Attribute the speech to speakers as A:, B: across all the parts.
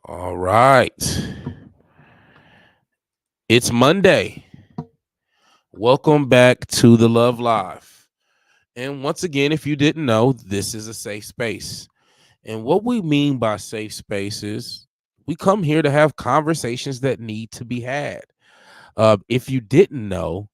A: All right. It's Monday. Welcome back to the Love Live. And once again, if you didn't know, this is a safe space. And what we mean by safe space is we come here to have conversations that need to be had. If you didn't know,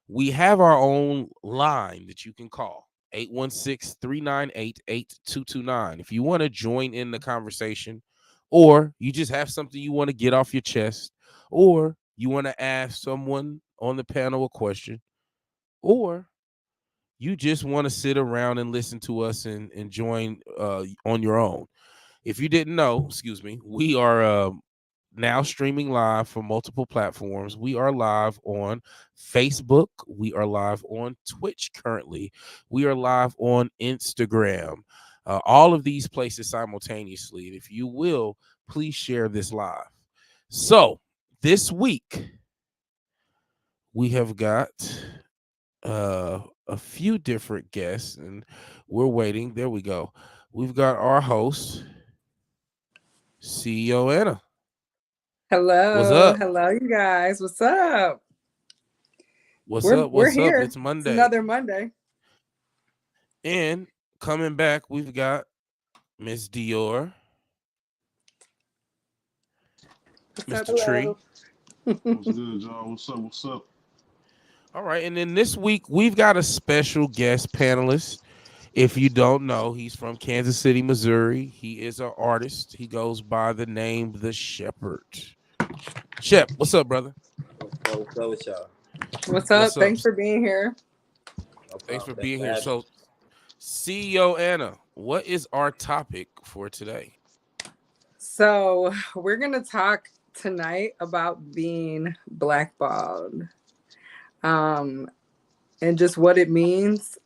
A: we have our own line that you can call 816-398-8229. If you want to join in the conversation, or you just have something you want to get off your chest, or you want to ask someone on the panel a question, or you just want to sit around and listen to us and join on your own. If you didn't know, excuse me, we are now streaming live from multiple platforms. We are live on Facebook. We are live on Twitch currently. We are live on Instagram. All of these places simultaneously. And if you will, please share this live. So this week, we have got a few different guests, and we're waiting. There we go. We've got our host, CEO Anna. What's
B: Hello,
A: up?
B: hello, you guys. What's up?
A: What's
B: We're
A: up?
B: we're
A: What's up?
B: here.
A: It's
B: It's
A: Monday.
B: another Monday.
A: And coming back, we've got Miss Dior,
B: What's up?
A: Mr. Tree.
B: Hello.
C: What's good, y'all? What's up? What's up?
A: All right. And then this week, we've got a special guest panelist. If you don't know, he's from Kansas City, Missouri. He is an artist. He goes by the name The Shepherd. Shep, what's up, brother?
D: What's up with y'all?
B: What's
A: What's
B: up?
A: up?
B: Thanks for being here.
D: No
A: Thanks for
D: problem. Thanks
A: being
D: for
A: here.
D: having me.
A: So, CEO Anna, what is our topic for today?
B: So we're gonna talk tonight about being blackballed, um, and just what it means.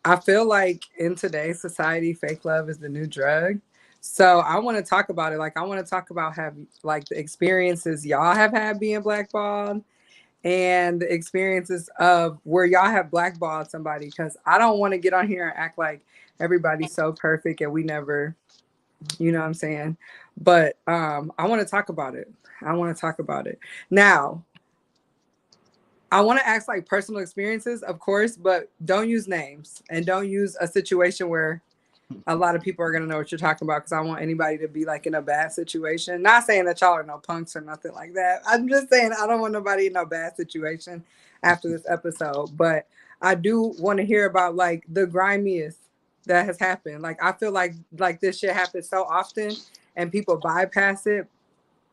B: I feel like in today's society, fake love is the new drug. So I want to talk about it. Like I want to talk about have like the experiences y'all have had being blackballed and the experiences of where y'all have blackballed somebody, because I don't want to get on here and act like everybody's so perfect and we never, you know what I'm saying? But I want to talk about it. I want to talk about it. Now, I want to ask like personal experiences, of course, but don't use names and don't use a situation where a lot of people are going to know what you're talking about, because I want anybody to be like in a bad situation. Not saying that y'all are no punks or nothing like that. I'm just saying I don't want nobody in no bad situation after this episode. But I do want to hear about like the grimiest that has happened. Like I feel like this shit happens so often and people bypass it,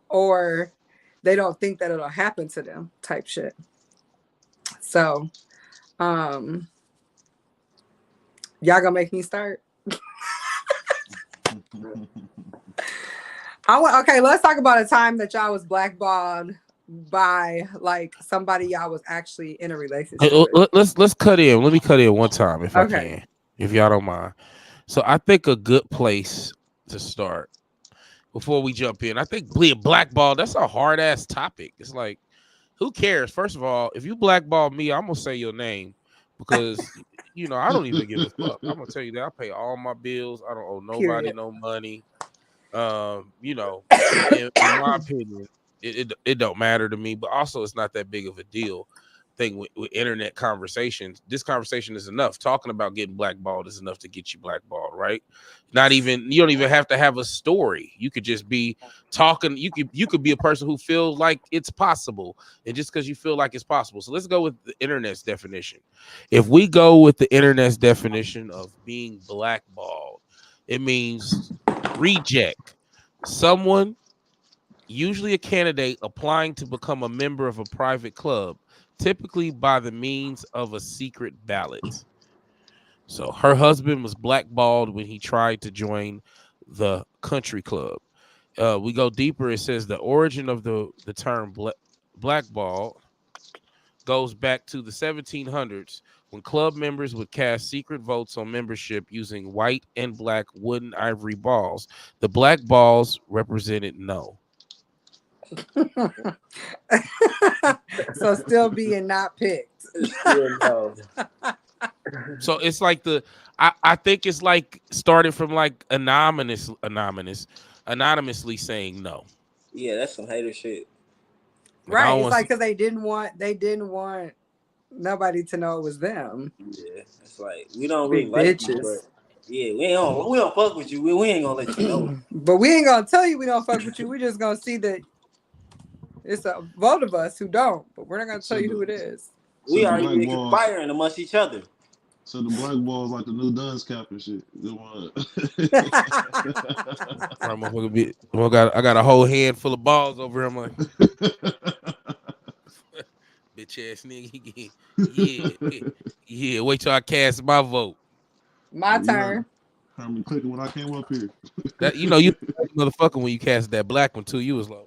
B: or they don't think that it'll happen to them type shit. So, um, y'all gonna make me start? I want okay. Let's talk about a time that y'all was blackballed by like somebody y'all was actually in a relationship with.
A: Let's cut in. Let me cut in one time if I
B: Okay.
A: can, if y'all don't mind. So I think a good place to start before we jump in, I think being blackball, that's a hard ass topic. It's like, who cares? First of all, if you blackball me, I'm gonna say your name because I don't even give a fuck. I'm gonna tell you that I pay all my bills. I don't owe nobody
B: Period.
A: no money. In my opinion, it don't matter to me, but also it's not that big of a deal. Thing with internet conversations, this conversation is enough. Talking about getting blackballed is enough to get you blackballed, right? You don't even have to have a story. You could just be talking. You could be a person who feels like it's possible, and just because you feel like it's possible. So let's go with the internet's definition. If we go with the internet's definition of being blackballed, it means reject. Someone, usually a candidate, applying to become a member of a private club, typically by the means of a secret ballot. So her husband was blackballed when he tried to join the country club. We go deeper. It says the origin of the term blackball goes back to the 1700s, when club members would cast secret votes on membership using white and black wooden ivory balls. The black balls represented no.
B: So still being not picked.
D: Still no.
A: So it's like I think it's like started from like anonymous. anonymously saying no.
D: Yeah, that's some hater shit.
A: Like I
B: Right.
A: don't
B: It's
A: want to
B: like
A: see.
B: because they didn't want nobody to know it was them.
D: Yeah, it's like we don't
B: Be
D: really like you,
B: bitches.
D: but yeah, we don't fuck with you. We ain't gonna let you know.
B: But we ain't gonna tell you we don't fuck with you. We just gonna see that it's a vote of us who don't, but we're not gonna tell
C: Said
B: you who
C: the
B: it is.
D: We
C: said the
D: already
C: black
D: been
C: balls.
D: conspiring amongst each other.
C: So the black balls like the new Duns cap and shit. They want.
A: Right, motherfucker, I got a whole handful of balls over here. I'm like, bitch ass nigga. Yeah, yeah. Wait till I cast my vote.
B: My
C: You heard,
B: turn.
C: heard me clicking when I came up here.
A: That you motherfucker when you cast that black one too. You was like,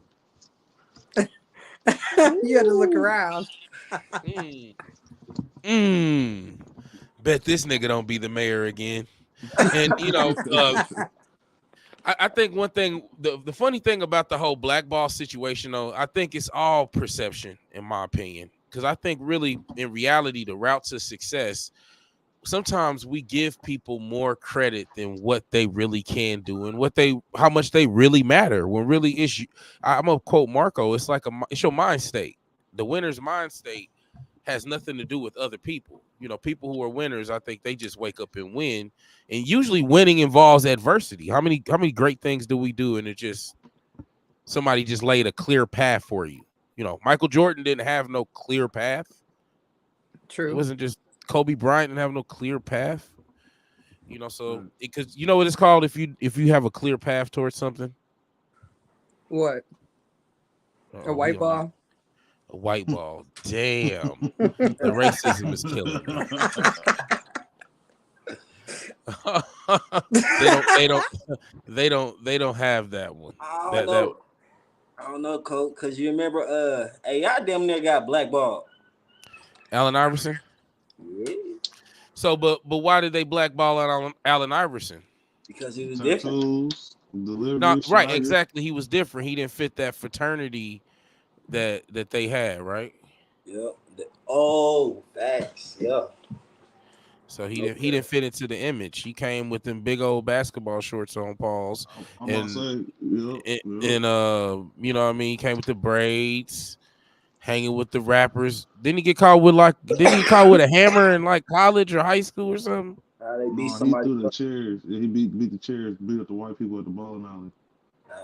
B: You had to look
A: ooh,
B: around.
A: mm, mm. Bet this nigga don't be the mayor again. And I think one thing, the funny thing about the whole blackball situation, though, I think it's all perception, in my opinion. Because I think really, in reality, the route to success, sometimes we give people more credit than what they really can do and how much they really matter. When really it's, I'm gonna quote Marco. It's like it's your mind state. The winner's mind state has nothing to do with other people. People who are winners, I think they just wake up and win. And usually winning involves adversity. How many great things do we do? And it just somebody just laid a clear path for you. Michael Jordan didn't have no clear path. It
B: True.
A: wasn't just Kobe Bryant didn't have no clear path. So
C: Right.
A: because you know what it's called if you have a clear path towards something.
B: What? A
A: Oh, he
B: white
A: on that
B: ball?
A: a white ball. Damn, the racism is killing me. they don't they don't they don't have that one.
D: I don't
A: That
D: know. I don't know, Coach, because you remember, hey, y'all damn near got blackballed.
A: Allen Iverson.
D: Yeah,
A: So but why did they blackball Allen Iverson?
D: because he was different.
C: Tattoos,
A: No,
C: delivery,
A: right,
C: swagger.
A: exactly. He was different. He didn't fit that fraternity that they had, right?
D: Yep. Oh, facts. Yep.
A: So he
D: No
A: didn't
D: cap.
A: fit into the image. He came with them big old basketball shorts on, Pauls,
C: I'm about to
A: and
C: say, yep,
A: and,
C: yep.
A: and you know what I mean. He came with the braids, hanging with the rappers. Didn't he get caught with Didn't he get caught with a hammer in like college or high school or something?
D: How they beat
C: No, he
D: somebody
C: threw the
D: up.
C: chairs. Yeah, he beat the chairs, beat up the white people at the bowling alley.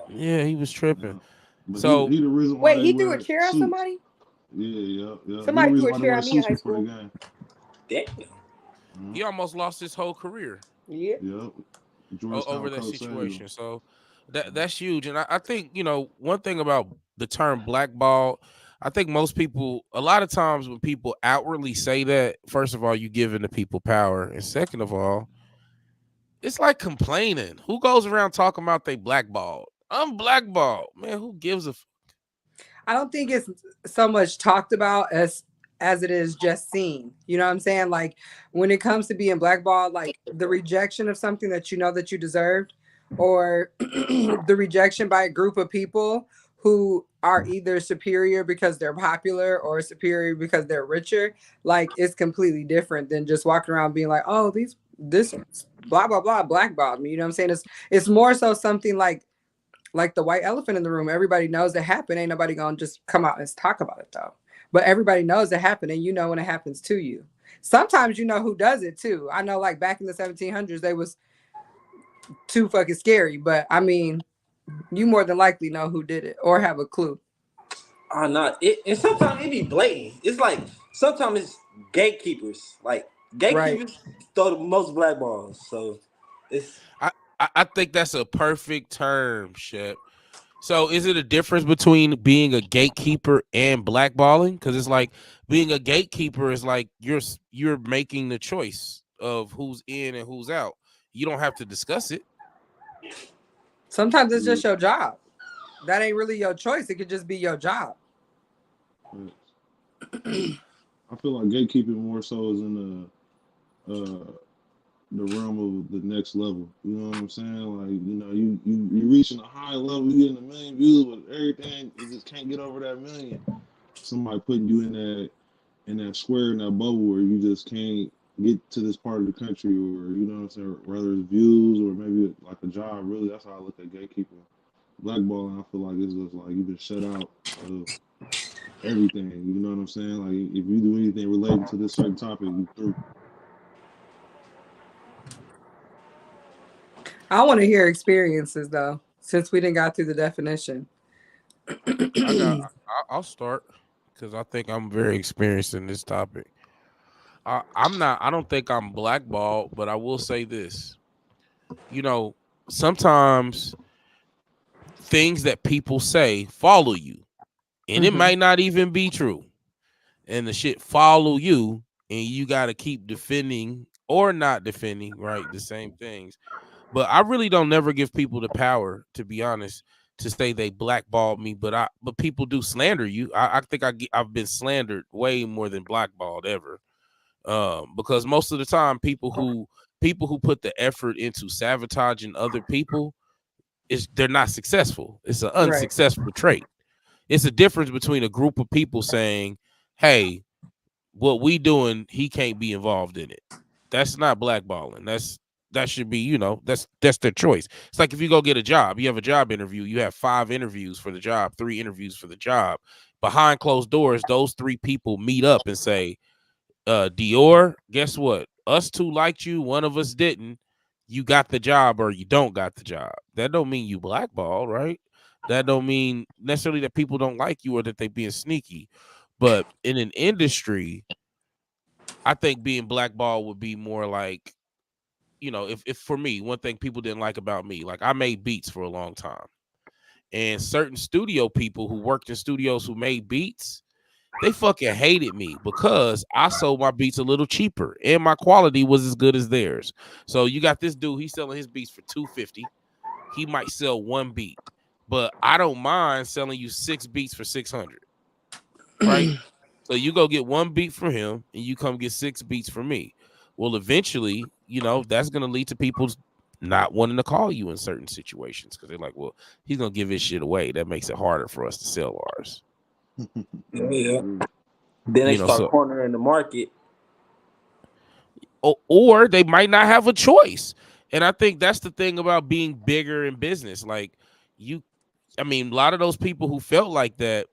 D: No.
A: Yeah, he was tripping.
C: Yeah. But he
A: So
C: he the reason why
B: Wait,
C: they
B: he threw a
C: wear
B: chair on
C: suits.
B: somebody?
C: Yeah, yeah, yeah. He the
B: Somebody threw
C: reason
B: a
C: why they
B: chair
C: wear
B: on me in
C: suits
B: high
C: before the
B: school.
C: game.
D: Damn.
C: Mhm.
A: he almost lost his whole career
B: Yep.
C: Yep. Georgetown
A: over that
C: coach saved him.
A: situation. So that's huge. And I think one thing about the term blackball, I think most people, a lot of times when people outwardly say that, first of all, you giving the people power, and second of all, it's like complaining. Who goes around talking about they blackballed? I'm blackballed, man. Who gives a?
B: I don't think it's so much talked about as it is just seen. You know what I'm saying? Like when it comes to being blackballed, like the rejection of something that you know that you deserved, or the rejection by a group of people who are either superior because they're popular or superior because they're richer, like it's completely different than just walking around being like, oh, this blah blah blah blackballed me. You know what I'm saying? It's more so something like the white elephant in the room. Everybody knows it happened. Ain't nobody gonna just come out and talk about it though. But everybody knows it happened, and you know when it happens to you. Sometimes you know who does it too. I know, like back in the 1700s, they was too fucking scary. But I mean, you more than likely know who did it or have a clue.
D: Oh, not it. And sometimes it be blatant. It's like sometimes it's gatekeepers. Like
B: Right.
D: gatekeepers throw the most black balls. So it's
A: I think that's a perfect term, Shep. So is it a difference between being a gatekeeper and blackballing? Because it's like being a gatekeeper is like you're making the choice of who's in and who's out. You don't have to discuss it.
B: Sometimes it's
C: Yeah.
B: just your job. That ain't really your choice. It could just be your job.
C: I feel like gatekeeping more so is in the realm of the next level. You know what I'm saying? Like, you reaching a high level, you getting a million views, but everything you just can't get over that million. Somebody putting you in that square in that bubble where you just can't get to this part of the country, or you know what I'm saying, whether it's views or maybe like a job. Really, that's how I look at gatekeeping. blackballing, I feel like it's just like you've been shut out of everything. You know what I'm saying? Like if you do anything related to this certain topic, you through.
B: I want to hear experiences though, since we didn't got through the definition.
A: I got. I'll start because I think I'm very experienced in this topic. I'm not. I don't think I'm blackballed, but I will say this. You know, sometimes things that people say follow you, and it
B: Hmm.
A: might not even be true, and the shit follow you, and you got to keep defending or not defending, right? The same things. But I really don't never give people the power, to be honest, to say they blackballed me. But people do slander you. I think I've been slandered way more than blackballed ever. Because most of the time, people who put the effort into sabotaging other people is they're not successful. It's an
B: Right.
A: unsuccessful trait. It's a difference between a group of people saying, "Hey, what we doing, he can't be involved in it." That's not blackballing. That should be, that's their choice. It's like if you go get a job, you have a job interview, you have 5 interviews for the job, 3 interviews for the job. Behind closed doors, those 3 people meet up and say, Dior, guess what? Us 2 liked you, one of us didn't. You got the job or you don't got the job. That don't mean you blackball, right? That don't mean necessarily that people don't like you or that they being sneaky. But in an industry, I think being blackballed would be more like, if for me, one thing people didn't like about me, like I made beats for a long time. And certain studio people who worked in studios who made beats, they fucking hated me because I sold my beats a little cheaper and my quality was as good as theirs. So you got this dude, he's selling his beats for 250. He might sell 1 beat, but I don't mind selling you 6 beats for 600, right? So you go get 1 beat from him and you come get 6 beats from me. Well, eventually, that's gonna lead to people not wanting to call you in certain situations because they're like, well, he's gonna give his shit away. That makes it harder for us to sell ours.
D: Yeah.
C: True.
D: Then they start
A: So
D: cornering the market.
A: or they might not have a choice. And I think that's the thing about being bigger in business. Like you, I mean, a lot of those people who felt like that,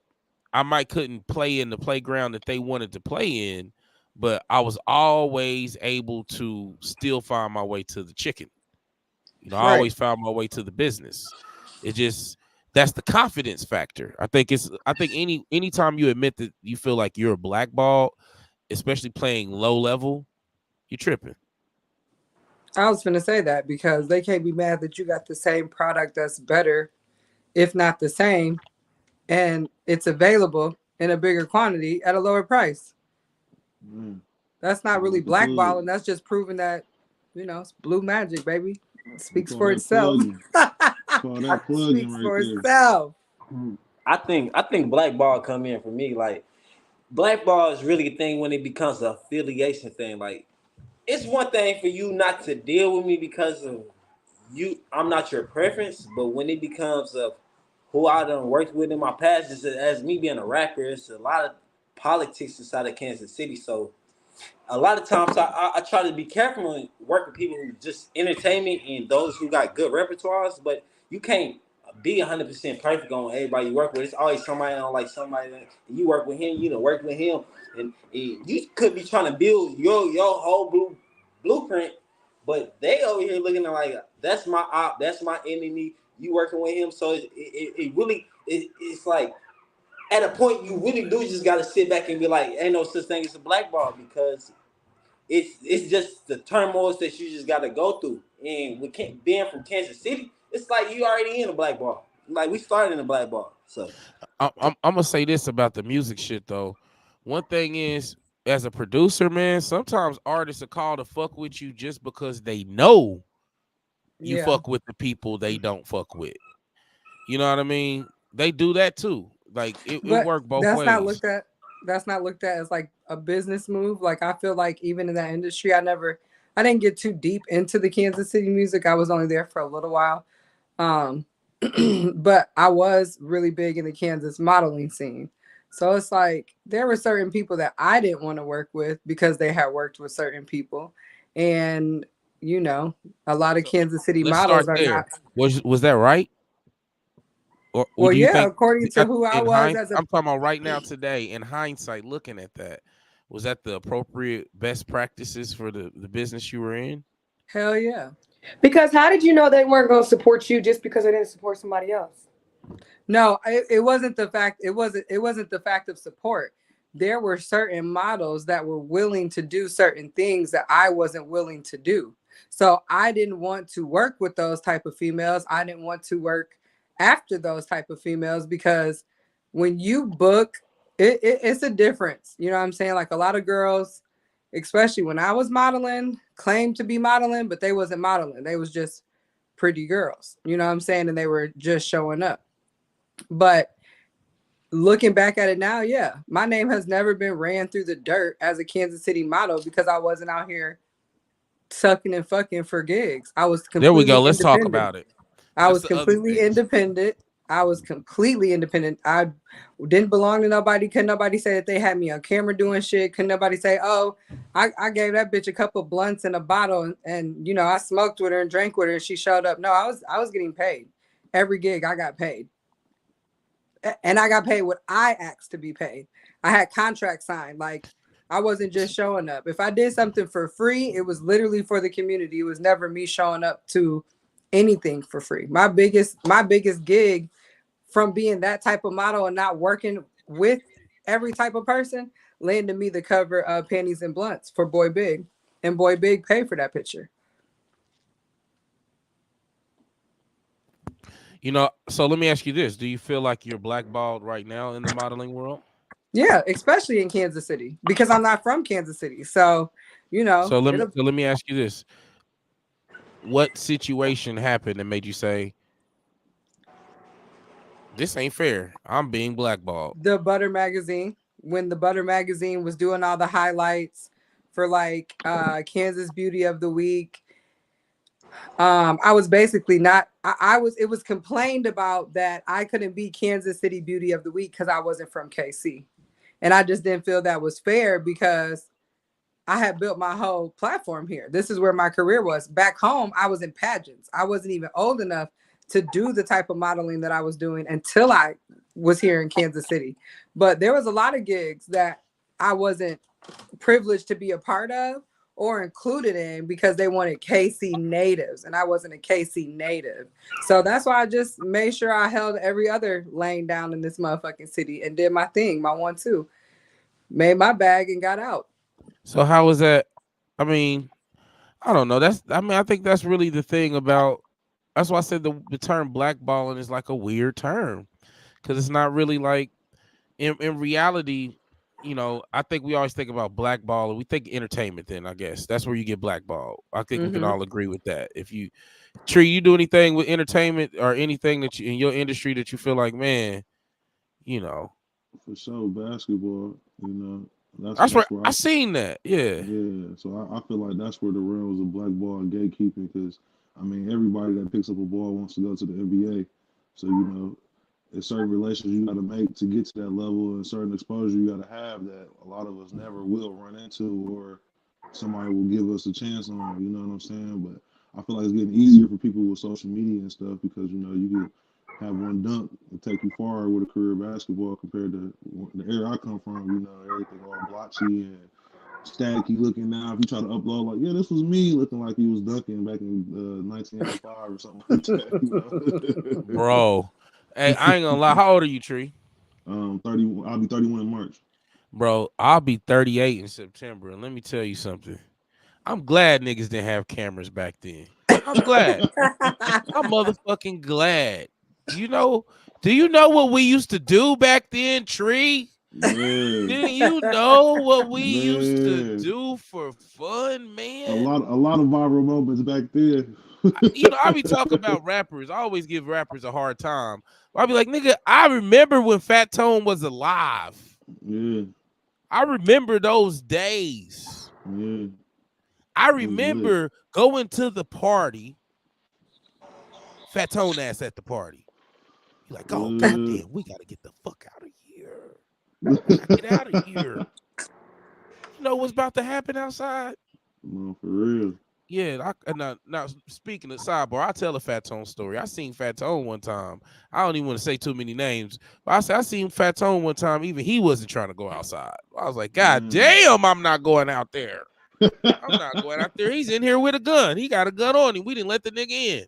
A: I might couldn't play in the playground that they wanted to play in, but I was always able to still find my way to the chicken. I
B: Right.
A: always found my way to the business. It just that's the confidence factor. I think anytime you admit that you feel like you're a blackball, especially playing low level, you're tripping.
B: I was going to say that because they can't be mad that you got the same product that's better, if not the same, and it's available in a bigger quantity at a lower price.
C: Man,
B: That's not
C: call
B: really
C: that the plug.
B: blackballing. That's just proving that, it's blue magic, baby. It
C: You
B: speaks
C: call
B: for
C: that
B: itself.
C: plugging. Call that plugging
B: Speaks
C: right
B: for
C: there.
B: itself.
D: I think blackball come in for me like blackball is really a thing when it becomes an affiliation thing. Like it's one thing for you not to deal with me because of you. I'm not your preference, but when it becomes of who I done worked with in my past, just as me being a rapper, it's a lot of politics inside of Kansas City. So a lot of times I try to be careful and work with people who just entertain me and those who got good repertoires, but you can't be 100% perfect on everybody you work with. It's always somebody on like somebody that you work with him, work with him, and you could be trying to build your whole blueprint, but they over here looking at like that's my op, that's my enemy. You working with him, so it really it's like at a point you really do just got to sit back and be like, ain't no such thing as a blackball because it's just the turmoils that you just got to go through. And with being from Kansas City, it's like you already in a black ball. Like we started in a black ball. So
A: I'm gonna say this about the music shit though. One thing is, as a producer, man, sometimes artists are called to fuck with you just because they know you
B: Yeah.
A: fuck with the people they don't fuck with. You know what I mean? They do that too. Like it
B: But
A: worked both
B: that's not
A: ways.
B: looked at that's not looked at as like a business move. Like I feel like even in that industry, I didn't get too deep into the Kansas City music. I was only there for a little while. Um but I was really big in the Kansas modeling scene. So it's like there were certain people that I didn't want to work with because they had worked with certain people. And you know, a lot of
A: So
B: Kansas City
A: let's
B: models
A: start
B: are
A: there.
B: not.
A: Was that right? or
B: Well,
A: do you
B: yeah,
A: think
B: according to who I
A: in
B: was
A: hindsight,
B: as a
A: I'm talking about right now today, in hindsight, looking at that, was that the appropriate best practices for the business you were in?
B: hell yeah.
E: Because how did you know they weren't going to support you just because they didn't support somebody else?
B: No, it wasn't the fact. It wasn't the fact of support. There were certain models that were willing to do certain things that I wasn't willing to do. So I didn't want to work with those type of females. I didn't want to work after those type of females because when you book, it's a difference. You know what I'm saying? Like a lot of girls, especially when I was modeling, claimed to be modeling, but they wasn't modeling. They was just pretty girls. You know what I'm saying? And they were just showing up. But looking back at it now, yeah, my name has never been ran through the dirt as a Kansas City model because I wasn't out here sucking and fucking for gigs. I was
A: There we go.
B: completely
A: Let's talk
B: independent.
A: about it.
B: I
A: That's
B: was
A: the other
B: completely
A: thing.
B: independent. I was completely independent. I didn't belong to nobody. Couldn't nobody say that they had me on camera doing shit. Couldn't nobody say, oh, I gave that bitch a couple blunts and a bottle and you know, I smoked with her and drank with her and she showed up. No, I was getting paid. Every gig I got paid. And I got paid what I asked to be paid. I had contracts signed. Like I wasn't just showing up. If I did something for free, it was literally for the community. It was never me showing up to anything for free. My biggest gig from being that type of model and not working with every type of person landed me the cover of Panties and Blunts for Boy Big. And Boy Big paid for that picture.
A: So let me ask you this: do you feel like you're blackballed right now in the modeling world?
B: Yeah, especially in Kansas City because I'm not from Kansas City. So, you know,
A: So let me
B: it'll
A: so let me ask you this: what situation happened that made you say this ain't fair? I'm being blackballed.
B: the Butter magazine when the Butter magazine was doing all the highlights for like Kansas Beauty of the Week. I was basically not I was it was complained about that I couldn't be Kansas City Beauty of the Week because I wasn't from KC. And I just didn't feel that was fair because I had built my whole platform here. This is where my career was. Back home, I was in pageants. I wasn't even old enough to do the type of modeling that I was doing until I was here in Kansas City. But there was a lot of gigs that I wasn't privileged to be a part of or included in because they wanted KC natives and I wasn't a KC native. So that's why I just made sure I held every other lane down in this motherfucking city and did my thing, my 1-2, made my bag and got out.
A: So how was that? I mean, I don't know. I think that's really the thing about. That's why I said the term blackballing is like a weird term because it's not really like in reality. I think we always think about blackball. We think entertainment. Then I guess that's where you get blackballed. I think we can
B: Mm-hmm.
A: all agree with that. If you Tree, you do anything with entertainment or anything that you in your industry that you feel like, man, you know,
C: For sure, basketball. You know,
A: that's where
C: that's where
A: I seen that. Yeah.
C: yeah. So I feel like that's where the realms of black ball and gatekeeping. Because I mean, everybody that picks up a ball wants to go to the NBA. So you know, there's certain relations you got to make to get to that level, and certain exposure you got to have that a lot of us never will run into, or somebody will give us a chance on. You know what I'm saying? But I feel like it's getting easier for people with social media and stuff because you know you could have one dunk and take you far with a career of basketball compared to the area I come from. You know, everything all blotchy and staticky looking now. If you try to upload, like, yeah, this was me looking like he was dunking back in 1985 or something like that,
A: Bro. Hey, I ain't gonna lie. How old are you, Tree?
C: 30. I'll be 31 in March.
A: Bro, I'll be 38 in September. And let me tell you something. I'm glad niggas didn't have cameras back then. I'm glad. I'm motherfucking glad. You know, do you know what we used to do back then, Tree? Do
C: Man,
A: you know what we used to
C: man,
A: do for fun, man?
C: a lot of viral moments back then.
A: I be talking about rappers. I always give rappers a hard time. I be like, nigga, I remember when Fat Tone was alive.
C: Yeah,
A: I remember those days.
C: yeah,
A: I
C: it was lit.
A: remember going to the party, Fat Tone ass at the party. You're like, oh,
C: Uh,
A: goddamn, we got to get the fuck out of here. We got to get out of here. You know what's about to happen outside?
C: no, for real.
A: Yeah, now speaking of sidebar, I tell a Fat Tone story. I seen Fat Tone one time. I don't even want to say too many names, but I seen Fat Tone one time. Even he wasn't trying to go outside. I was like, God
C: Man.
A: damn, I'm not going out there. I'm not going out there. He's in here with a gun. He got a gun on him. We didn't let the nigga in.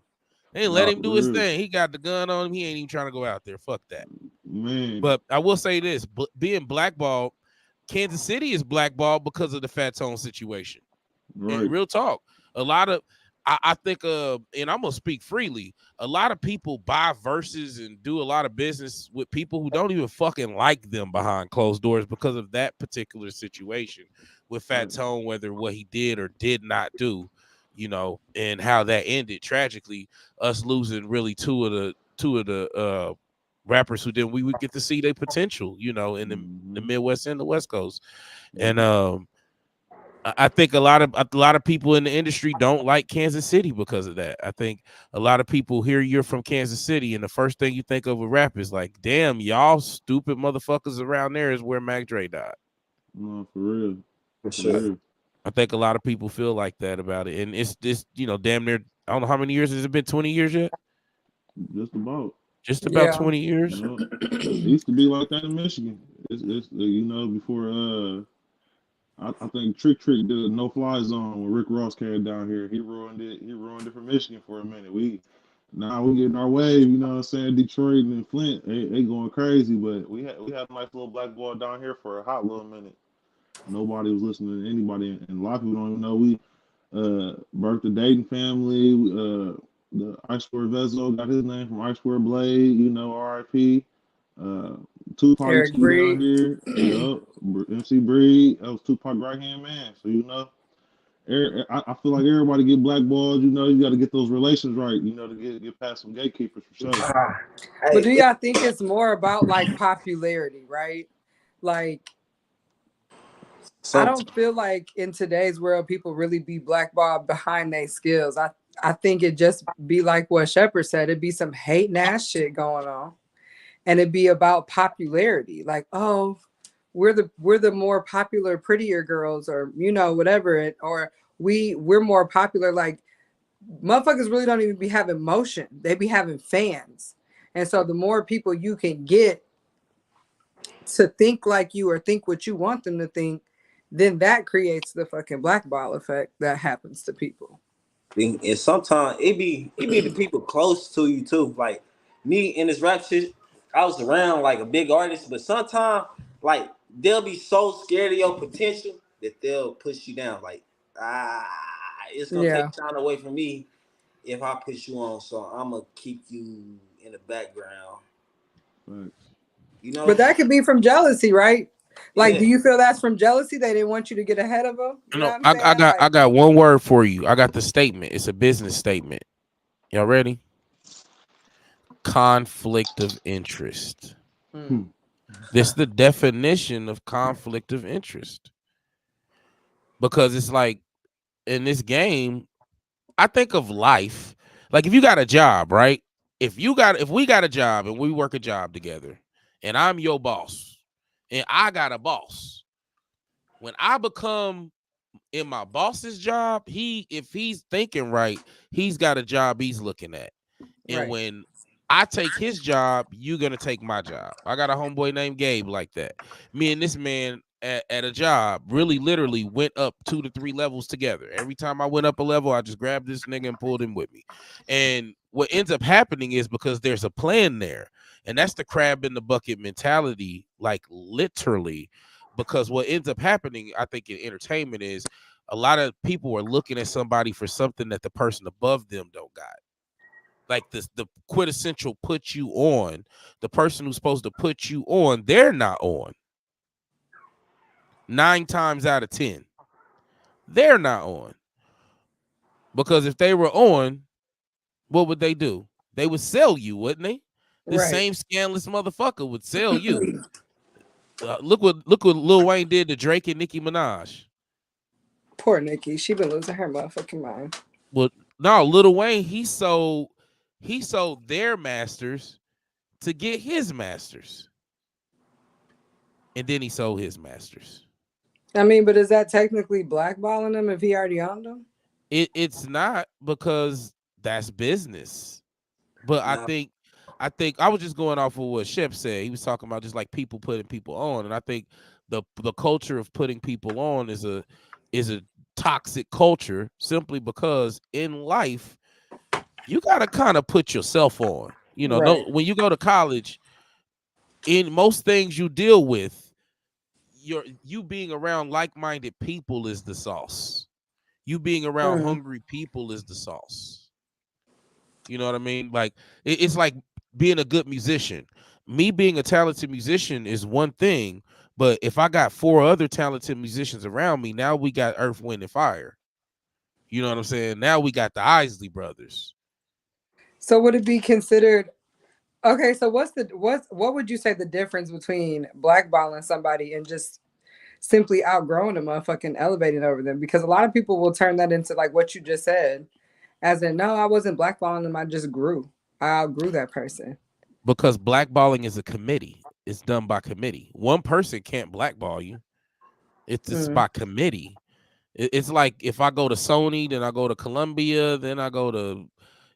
A: They didn't let
C: Nah,
A: him
C: for
A: do his
C: real.
A: thing. He got the gun on him. He ain't even trying to go out there. Fuck that.
C: Man.
A: But I will say this: being blackballed, Kansas City is blackballed because of the Fat Tone situation.
C: Right.
A: Real talk. A lot of I think and I'm gonna speak freely. A lot of people buy verses and do a lot of business with people who don't even fucking like them behind closed doors because of that particular situation with Fat
C: Right.
A: Tone, whether what he did or did not do, and how that ended tragically, us losing really two of the rappers who then we would get to see their potential, in the
C: Mm-hmm.
A: Midwest and the West Coast. And
C: Yep.
A: I think a lot of people in the industry don't like Kansas City because of that. I think a lot of people hear you're from Kansas City, and the first thing you think of a rap is like, "Damn, y'all stupid motherfuckers around there is where Mac Dre died."
C: No, for real.
D: For
C: For
A: I,
D: sure.
C: real.
A: I think a lot of people feel like that about it, and it's this, damn near. I don't know how many years has it been. 20 years yet?
C: Just about.
A: Just about
B: Yeah.
A: 20 years.
C: Yep. It used to be like that in Michigan. It's before I think Trick did a no fly zone when Rick Ross came down here. He ruined it. He ruined it for Michigan for a minute. Now we getting our wave. You know what I'm saying? Detroit and Flint, they going crazy. But we had a nice little black boy down here for a hot little minute. Nobody was listening to anybody, and a lot of people don't even know we birthed the Dayton family. The I Square Vezo got his name from I Square Blade. R.I.P. Uh, Tupac used
B: Eric
C: to be down
B: Breed.
C: here. Yup. MC Breed, that was Tupac right hand man. So I feel like everybody get blackballed. You got to get those relations right. To get past some gatekeepers for sure.
B: But do
D: Hey,
B: y'all think it's more about like popularity, right? Like, I
D: some
B: don't feel like in today's world people really be blackballed behind their skills. I think it just be like what Shepard said. It'd be some hate ass shit going on, and it'd be about popularity. Like, oh, we're the more popular, prettier girls, or whatever it, or we're more popular. Like, motherfuckers really don't even be having motion. They be having fans, and so the more people you can get to think like you or think what you want them to think, then that creates the fucking blackball effect that happens to people.
D: and sometimes it be the people close to you too. Like me in this rap shit, I was around like a big artist, but sometimes like they'll be so scared of your potential that they'll push you down. Like ah, it's gonna take
B: Yeah.
D: time away from me if I push you on. So I'm gonna keep you in the background.
C: Facts.
D: You
B: But
D: know?
B: that could be from jealousy, right? Like,
D: Yeah.
B: do you feel that's from jealousy? They didn't want you to get ahead of them? You know
A: No,
B: what I'm
A: I
B: saying?
A: got I
B: Like,
A: got one word for you. I got the statement. It's a business statement. Y'all ready? Conflict of interest.
B: mm,
C: Hmm.
A: This the definition of conflict of interest. Because it's like in this game, I think of life. Like if you got a job, right? If we got a job and we work a job together and I'm your boss and I got a boss, when I become in my boss's job, if he's thinking right, he's got a job he's looking at. And
B: right.
A: when I take his job, you're gonna take my job. I got a homeboy named Gabe like that. Me and this man at a job really literally went up 2 to 3 levels together. Every time I went up a level, I just grabbed this nigga and pulled him with me. And what ends up happening is because there's a plan there, and that's the crab in the bucket mentality, like literally. Because what ends up happening, I think, in entertainment is a lot of people are looking at somebody for something that the person above them don't got. Like the quintessential put you on, the person who's supposed to put you on, they're not on. 9 times out of 10, they're not on. Because if they were on, what would they do? They would sell you, wouldn't they? This
B: Right.
A: same scandalous motherfucker would sell you. Look what Lil Wayne did to Drake and Nicki Minaj.
B: Poor Nikki. She been losing her motherfucking mind.
A: Well, no, Lil Wayne, he sold their masters to get his masters. And then he sold his masters.
B: I mean, but is that technically blackballing him if he already owned them?
A: It's not, because that's business. But
D: Nah.
A: I think I was just going off of what Shep said. He was talking about just like people putting people on, and I think the culture of putting people on is a toxic culture, simply because in life you gotta kind of put yourself on. You know, no,
B: Right.
A: when you go to college, in most things you deal with, you being around like-minded people is the sauce. You being around
B: Mm.
A: hungry people is the sauce. You know what I mean? Like it's like being a good musician. Me being a talented musician is one thing, but if I got four other talented musicians around me, now we got Earth, Wind, and Fire. You know what I'm saying? Now we got the Isley Brothers.
B: So would it be considered okay? So what would you say the difference between blackballing somebody and just simply outgrowing a motherfucking elevating over them? Because a lot of people will turn that into like what you just said, as in, no, I wasn't blackballing them. I just grew. I outgrew that person.
A: Because blackballing is a committee. It's done by committee. One person can't blackball you. It's
B: Mm.
A: by committee. It's like if I go to Sony, then I go to Columbia, then I go to,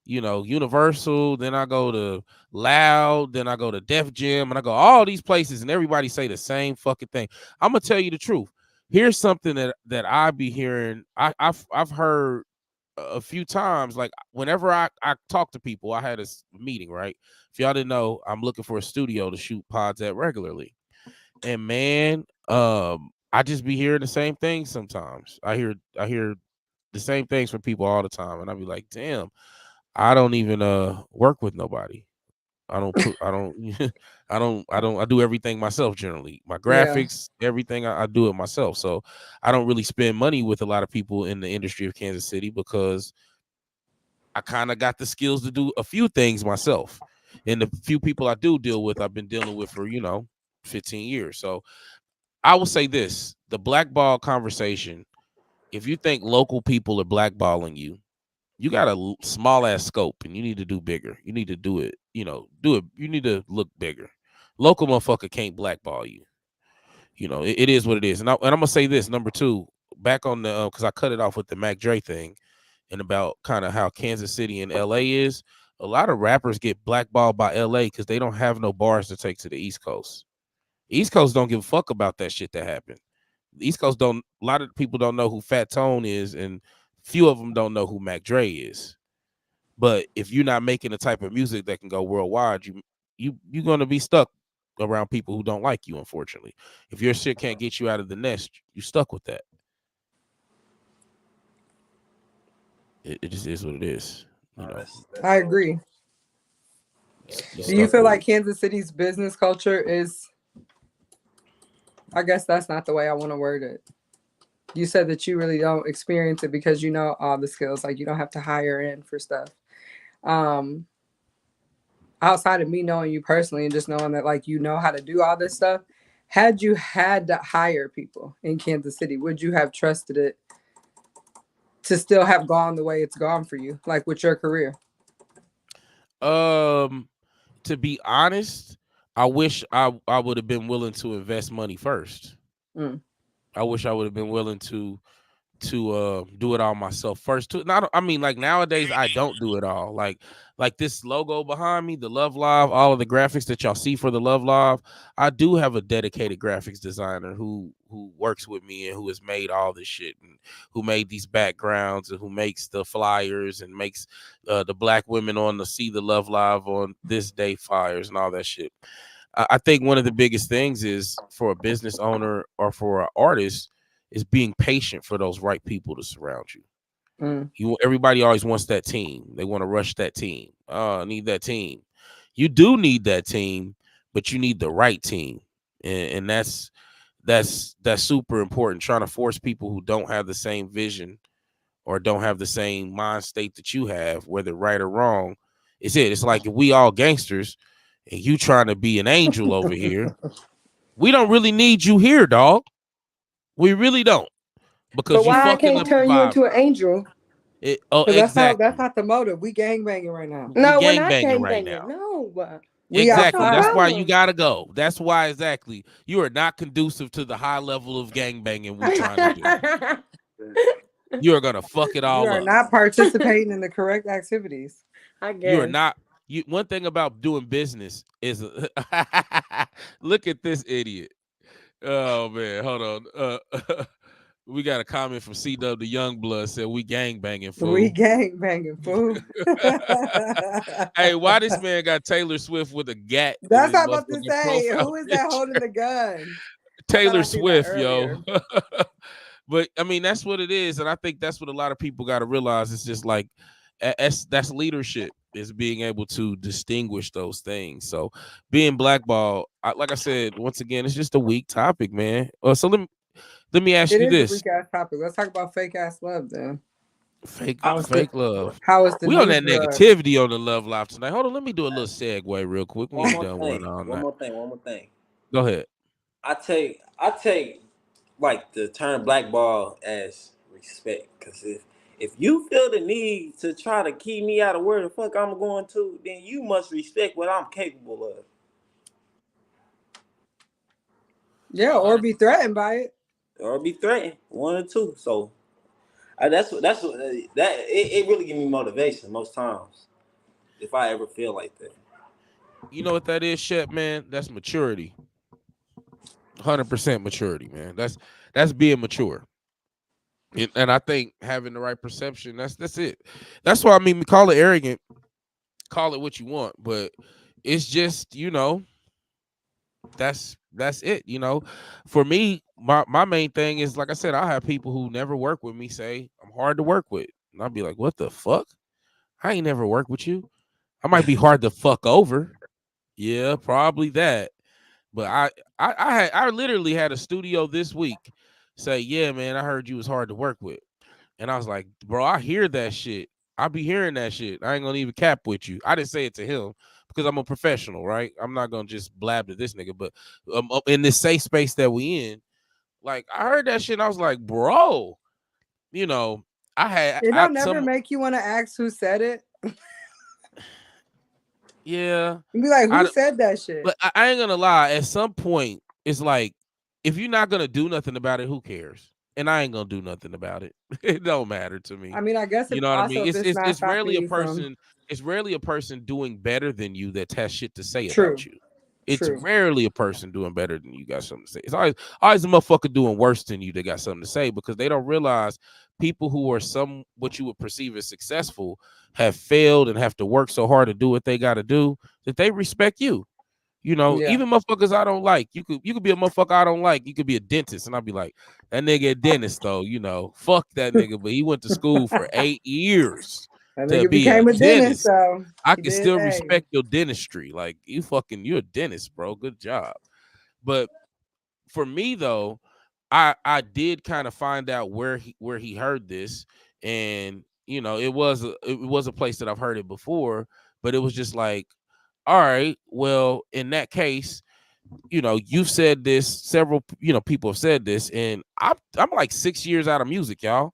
A: Universal, then I go to Loud, then I go to Def Jam, and I go all these places, and everybody say the same fucking thing. I'm gonna tell you the truth. Here's something that I be hearing. I've heard a few times. Like whenever I talk to people, I had a meeting, right? If y'all didn't know, I'm looking for a studio to shoot pods at regularly. And man, I just be hearing the same things sometimes. I hear the same things from people all the time, and I be like, damn, I don't even work with nobody. I don't I do everything myself generally. My
B: Yeah.
A: graphics, everything I do it myself. So I don't really spend money with a lot of people in the industry of Kansas City, because I kind of got the skills to do a few things myself. And the few people I do deal with, I've been dealing with for, 15 years. So I will say this: the blackball conversation, if you think local people are blackballing you, you got a small ass scope and you need to do bigger. You need to do it, do it. You need to look bigger. Local motherfucker can't blackball you. It is what it is. And I'm going to say this, number two, back on the, because I cut it off with the Mac Dre thing and about kind of how Kansas City and LA is. A lot of rappers get blackballed by LA because they don't have no bars to take to the East Coast. East Coast don't give a fuck about that shit that happened. The East Coast don't. A lot of people don't know who Fat Tone is, and few of them don't know who Mac Dre is. But if you're not making the type of music that can go worldwide, you're gonna be stuck around people who don't like you. Unfortunately, if your shit can't get you out of the nest, you stuck with that. It just is what it is. You
D: No,
A: know,
D: that's
B: I
D: so true.
B: agree.
D: That's
A: you
B: Do
D: so
B: you
A: stuck
B: feel
A: with
D: true.
B: like
A: it.
B: Kansas City's business culture is, I guess that's not the way I want to word it. You said that you really don't experience it because you know all the skills, like you don't have to hire in for stuff. Um, Outside of me knowing you personally and just knowing that like you know how to do all this stuff, had you had to hire people in Kansas City, would you have trusted it to still have gone the way it's gone for you, like with your career?
A: Um, to be honest, I wish I would have been willing to invest money first.
B: Mm.
A: I wish I would have been willing to do it all myself first too. Not I mean, like nowadays I don't do it all. Like this logo behind me, the Love Live, all of the graphics that y'all see for the Love Live, I do have a dedicated graphics designer who works with me and who has made all this shit, and who made these backgrounds, and who makes the flyers and makes the black women on the See the Love Live on this day flyers and all that shit. I think one of the biggest things is for a business owner or for an artist is being patient for those right people to surround you.
B: Mm.
A: Everybody always wants that team. They want to rush that team. I need that team. You do need that team, but you need the right team, and that's super important. Trying to force people who don't have the same vision or don't have the same mind state that you have, whether right or wrong, is it. It's like if we all gangsters and you trying to be an angel over here, we don't really need you here, dog. We really don't,
E: But
A: because you
E: why I
A: fucking
E: can't
A: up the
E: turn you
A: vibe.
E: into an angel?
A: Oh,
B: Because that's
A: exactly.
B: not the motive. We gang banging right now.
A: We
E: No, we're
A: gang
E: not
A: banging
E: gang
A: right
E: banging.
A: now.
E: No.
B: We
E: What's your
A: Exactly. That's
B: outside.
A: why you
E: problem?
A: gotta go. That's why exactly you are not conducive to the high level of gang banging we trying to do. You are gonna fuck it
B: You
A: all
B: are
A: up.
B: not participating in the correct activities.
E: I
A: You are
E: guess.
A: not. You one thing about doing business is look at this idiot. Oh man, hold on. We got a comment from CW the Youngblood said we gang banging
B: We
A: fool.
B: gang banging, fool.
A: Hey, why this man got Taylor Swift with a gat in
B: That's
A: his
B: what I'm about to
A: motherfucking
B: say.
A: profile
B: Who is that
A: picture?
B: holding the gun? I thought
A: Taylor
B: I seen that
A: Swift, yo.
B: earlier.
A: But I mean, that's what it is, and I think that's what a lot of people got to realize. It's just like that's leadership is being able to distinguish those things. So being blackballed, like I said, once again, it's just a weak topic, man. So let me ask
B: It
A: you
B: is a
A: this:
B: weak ass topic. Let's talk about fake ass love then.
A: fake
B: How is the
A: fake love.
B: how is the
A: We on
B: new
A: that
B: drug?
A: negativity on the love life tonight. Hold on, let me do a little segue real quick. We
D: One
A: ain't
D: more
A: done one
D: thing.
A: all
D: One
A: night.
D: more thing. One more thing.
A: Go ahead.
D: I take like the term blackball as respect. Cause if you feel the need to try to keep me out of where the fuck I'm going to, then you must respect what I'm capable of.
B: Yeah, or
A: 100.
B: be threatened by it.
D: Or be threatened. One or two. So it really give me motivation most times. If I ever feel like that.
A: You know what that is, Shep, man? That's maturity. 100% maturity, man. That's being mature. And I think having the right perception, that's it. That's why I mean, we call it arrogant, call it what you want, but it's just, that's it. For me, my main thing is like I said, I have people who never work with me say I'm hard to work with. And I'll be like, what the fuck? I ain't never worked with you. I might be hard to fuck over. Yeah, probably that. But I literally had a studio this week say, yeah, man, I heard you was hard to work with. And I was like, bro, I hear that shit. I be hearing that shit. I ain't gonna even cap with you. I didn't say it to him because I'm a professional, right? I'm not gonna just blab to this nigga. But in this safe space that we in, like I heard that shit and I was like, bro, you know, I had
B: It
A: I
B: don't never
A: some
B: make you want to ask who said it.
A: yeah.
B: And be like, who
A: I
B: said that shit?
A: But I ain't gonna lie. At some point, it's like if you're not gonna do nothing about it, who cares? And I ain't gonna do nothing about it. It don't matter to me.
B: I mean, I guess
A: You
B: if
A: know what I
B: also
A: mean?
B: if
A: It's
B: it's
A: it's
B: not
A: it's rarely
B: stopping
A: a
B: you from
A: person. It's rarely a person doing better than you that has shit to say
B: true,
A: about you. It's
B: true.
A: rarely a person doing better than you got something to say. It's always a motherfucker doing worse than you that got something to say because they don't realize people who are some what you would perceive as successful have failed and have to work so hard to do what they got to do that they respect you.
B: Yeah.
A: Even motherfuckers I don't like. You could be a motherfucker I don't like. You could be a dentist, and I'll be like, that nigga a dentist though. Fuck that nigga. But he went to school for 8 years
B: That
A: to
B: nigga
A: be a
B: became a dentist,
A: dentist.
B: so
A: I
B: he
A: can
B: did.
A: still
B: Hey,
A: respect your dentistry. Like you're a dentist, bro. Good job. But for me though, I did kind of find out where he heard this, and it was a place that I've heard it before, but it was just like, all right, well, in that case, you've said this, several, people have said this, and I'm like 6 years out of music, y'all.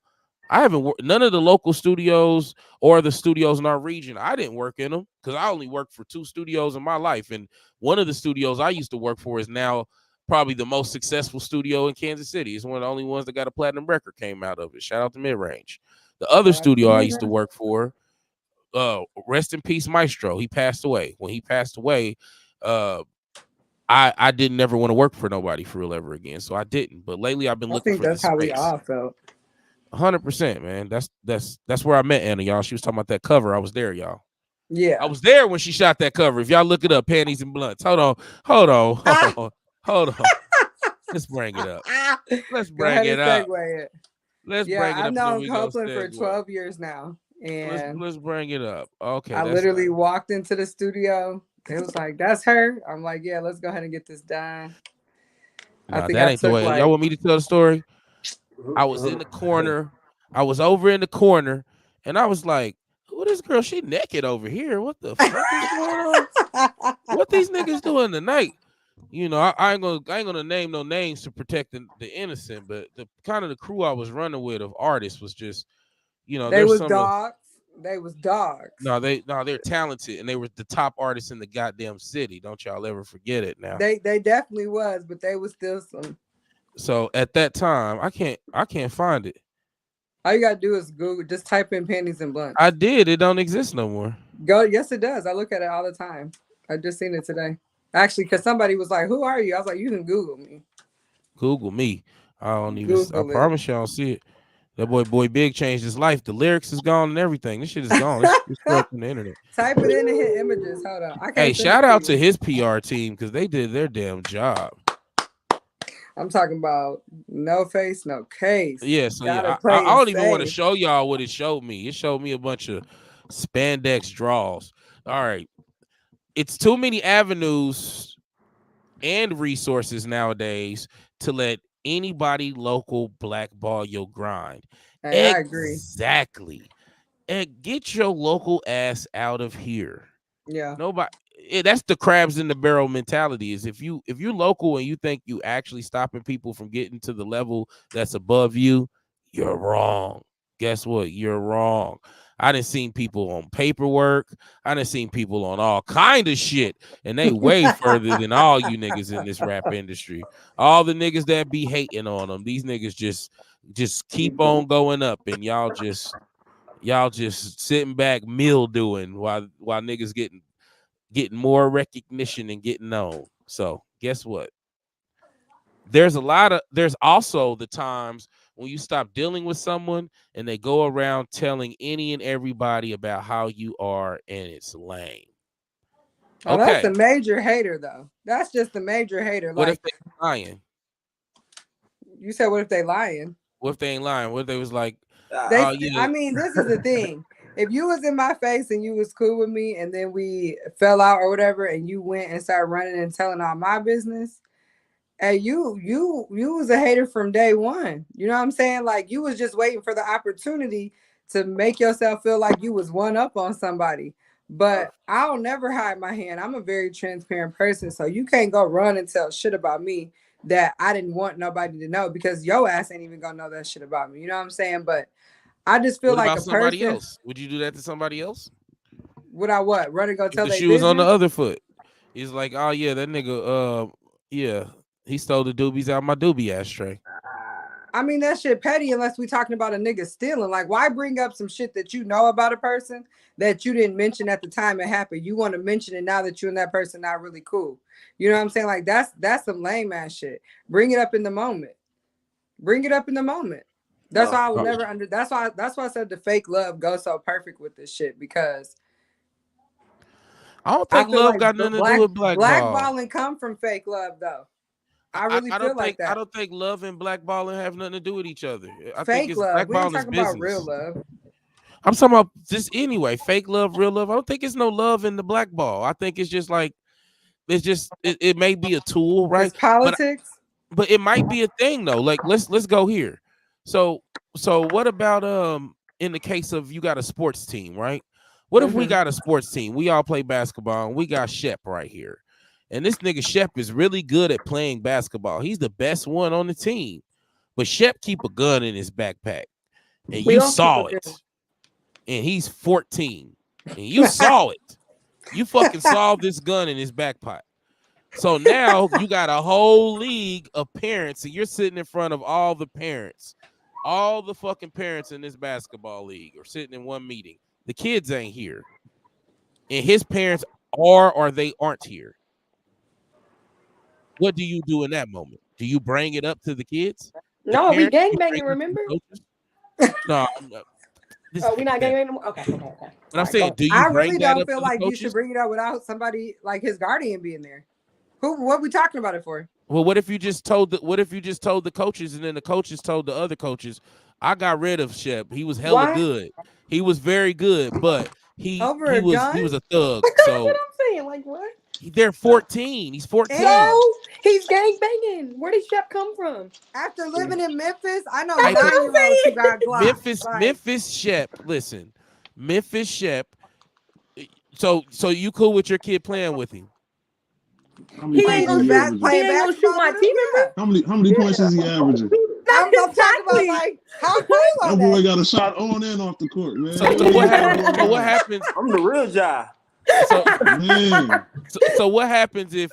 A: I haven't worked none of the local studios or the studios in our region. I didn't work in them because I only worked for 2 studios in my life, and one of the studios I used to work for is now probably the most successful studio in Kansas City. It's one of the only ones that got a platinum record came out of it. Shout out to Mid Range. The other
B: shout out to
A: studio I used to
B: Nina.
A: work for, rest in peace, Maestro. He passed away. When he passed away, uh, I didn't ever want to work for nobody for real ever again. So I didn't. But lately I've been
B: I
A: looking
B: think
A: for
B: that's
A: this
B: how we
A: space.
B: all felt.
A: 100%, man. That's where I met Anna, y'all. She was talking about that cover. I was there, y'all. I
B: Yeah.
A: was there when she shot that cover. If y'all look it up, Panties and Blunts. Hold on. Hold on. Hold on. Hold on. Let's bring it up. Let's
B: Go
A: bring
B: ahead
A: it
B: and
A: up.
B: segue it.
A: Let's
B: Yeah,
A: bring it
B: I've
A: up and then
B: known
A: we go
B: Copeland for
A: segue.
B: 12 years now. And
A: Let's bring it up. Okay,
B: I
A: that's
B: literally
A: nice.
B: walked into the studio. It was like, that's her. I'm like, yeah, let's go ahead and get this done. I
A: Nah,
B: think
A: that
B: I
A: ain't the
B: took
A: way. Y'all
B: like,
A: want me to tell the story? I was in the corner. I was over in the corner, and I was like, "Who this girl? She naked over here. What the fuck is going on? What these niggas doing tonight?" I ain't gonna name no names to protect the innocent, but the kind of the crew I was running with of artists was just,
B: they
A: there's
B: was
A: some of
B: dogs. They was dogs.
A: they're talented and they were the top artists in the goddamn city. Don't y'all ever forget it now.
B: They definitely was, but they was still some.
A: So at that time, I can't find it.
B: All you gotta do is Google, just type in panties and blunts.
A: I did. It don't exist no more.
B: Go. Yes, it does. I look at it all the time. I just seen it today. Actually, because somebody was like, "Who are you?" I was like, "You can Google me."
A: Google me. I don't even. I
B: Google it.
A: promise you, I don't see it. That boy Big changed his life. The lyrics is gone and everything. This shit is gone. It's up on the internet.
B: Type it in and hit images. Hold on. I
A: Hey,
B: can't send it
A: shout
B: to
A: out to
B: you.
A: his PR team because they did their damn job.
B: I'm talking about no face, no case.
A: Yeah, so
B: Gotta
A: yeah,
B: play
A: I
B: it
A: don't even want to
B: safe.
A: show y'all what it showed me. It showed me a bunch of spandex draws. All right, it's too many avenues and resources nowadays to let anybody local blackball your grind.
B: Hey, I agree.
A: Exactly. And get your local ass out of here.
B: Yeah.
A: Nobody. That's the crabs in the barrel mentality. Is if you're local and you think you actually stopping people from getting to the level that's above you, you're wrong. Guess what? You're wrong. I done seen people on paperwork. I done seen people on all kind of shit, and they way further than all you niggas in this rap industry. All the niggas that be hating on them, these niggas just keep on going up, and y'all just sitting back mildewing while niggas getting more recognition and getting known. So guess what? There's also the times when you stop dealing with someone and they go around telling any and everybody about how you are, and it's lame.
B: Oh, that's a
A: Okay.
B: major hater, though. That's just a major hater.
A: What if
B: Like
A: they lying?
B: you said, what if they lying?
A: What if they ain't lying? What if they was like,
B: They,
A: oh yeah,
B: I mean, this is the thing. If you was in my face and you was cool with me, and then we fell out or whatever, and you went and started running and telling all my business, hey, you was a hater from day one. You know what I'm saying? Like you was just waiting for the opportunity to make yourself feel like you was one up on somebody. But I'll never hide my hand. I'm a very transparent person, so you can't go run and tell shit about me that I didn't want nobody to know because your ass ain't even gonna know that shit about me. You know what I'm saying? But I just feel
A: what
B: like
A: about
B: a
A: somebody
B: person.
A: else? Would you do that to somebody else?
B: Would I what? Run and go
A: If
B: tell
A: the
B: their
A: shoe was on the
B: business?
A: other foot, he's like, oh yeah, that nigga, yeah, he stole the doobies out my doobie ashtray.
B: I mean, that shit petty unless we talking about a nigga stealing. Like, why bring up some shit that you know about a person that you didn't mention at the time it happened? You want to mention it now that you and that person not really cool. You know what I'm saying? Like, that's some lame ass shit. Bring it up in the moment. Bring it up in the moment. That's
D: No,
B: why I will
A: Oh,
B: never under. That's why I said the fake love goes so perfect with this shit because
A: I don't
B: I
A: think
B: feel
A: love
B: like
A: got nothing to do with blackball.
B: blackballing come from fake love though. I really
A: I
B: feel
A: don't
B: like
A: think I
B: that.
A: don't think love and blackballing have nothing to do with each other. I think
B: Fake
A: it's
B: love. We ain't
A: blackballing is
B: talking about real
A: business.
B: love.
A: I'm talking about just anyway, fake love, real love. I don't think it's no love in the blackball. I think it's just like it may be a tool, right?
B: It's politics.
A: But it might be a thing though. Like let's go here. So what about in the case of you got a sports team, right? What if we
B: Mm-hmm.
A: got a sports team? We all play basketball and we got Shep right here. And this nigga Shep is really good at playing basketball. He's the best one on the team. But Shep keep a gun in his backpack. And
E: We
A: you
E: all keep a
A: saw
E: gun.
A: it. And he's 14. And you saw it. You fucking saw this gun in his backpack. So now you got a whole league of parents, and you're sitting in front of all the parents. All the fucking parents in this basketball league are sitting in one meeting. The kids ain't here. And his parents are or they aren't here. What do you do in that moment? Do you bring it up to the kids? The
E: No, we
A: parents? You bring
E: gangbanging,
A: it up to the
E: remember?
A: coaches? No, this
E: Oh, we not
A: hypothetical.
E: gangbanging no more? Okay.
A: But
E: All
A: I'm
E: right, go
A: saying,
E: on.
A: do you
B: I
A: bring
B: really
A: that
B: don't
A: up
B: feel
A: to the
B: like you should
A: coaches?
B: bring it up without somebody like his guardian being there. Who? What we talking about it for?
A: Well, what if you just told the coaches and then the coaches told the other coaches, I got rid of Shep. He was hella
E: Why?
A: good. He was very good, but
B: Over
A: he
B: a
A: was
B: gun?
A: he was a thug.
E: But that's what
A: So
E: I'm saying. Like, what?
A: they're 14. He's 14.
E: So he's gangbanging. Where did Shep come from?
B: After living in Memphis, I know
E: That's what I'm
B: 9-year-olds who
E: saying.
B: got Glocks. Like
A: Memphis Shep. Listen, Memphis Shep. So you cool with your kid playing with him?
C: How many
E: He
C: points
E: ain't
C: is
E: gonna
C: he
E: shoot.
C: averaging?
E: He
B: playing
E: ain't gonna shoot
B: basketball
E: my
B: with him.
E: team
B: Yeah,
E: members.
C: How many points is he averaging?
B: I'm talking about
E: Exactly.
B: like how cool
C: That
B: are
C: boy
B: they?
C: got a shot on and off the court, man.
A: So
C: What
A: so
C: are
A: what
C: you
A: happens?
C: talking
A: So what
C: about?
A: happens?
D: I'm the real guy.
A: So
C: Man,
A: so what happens if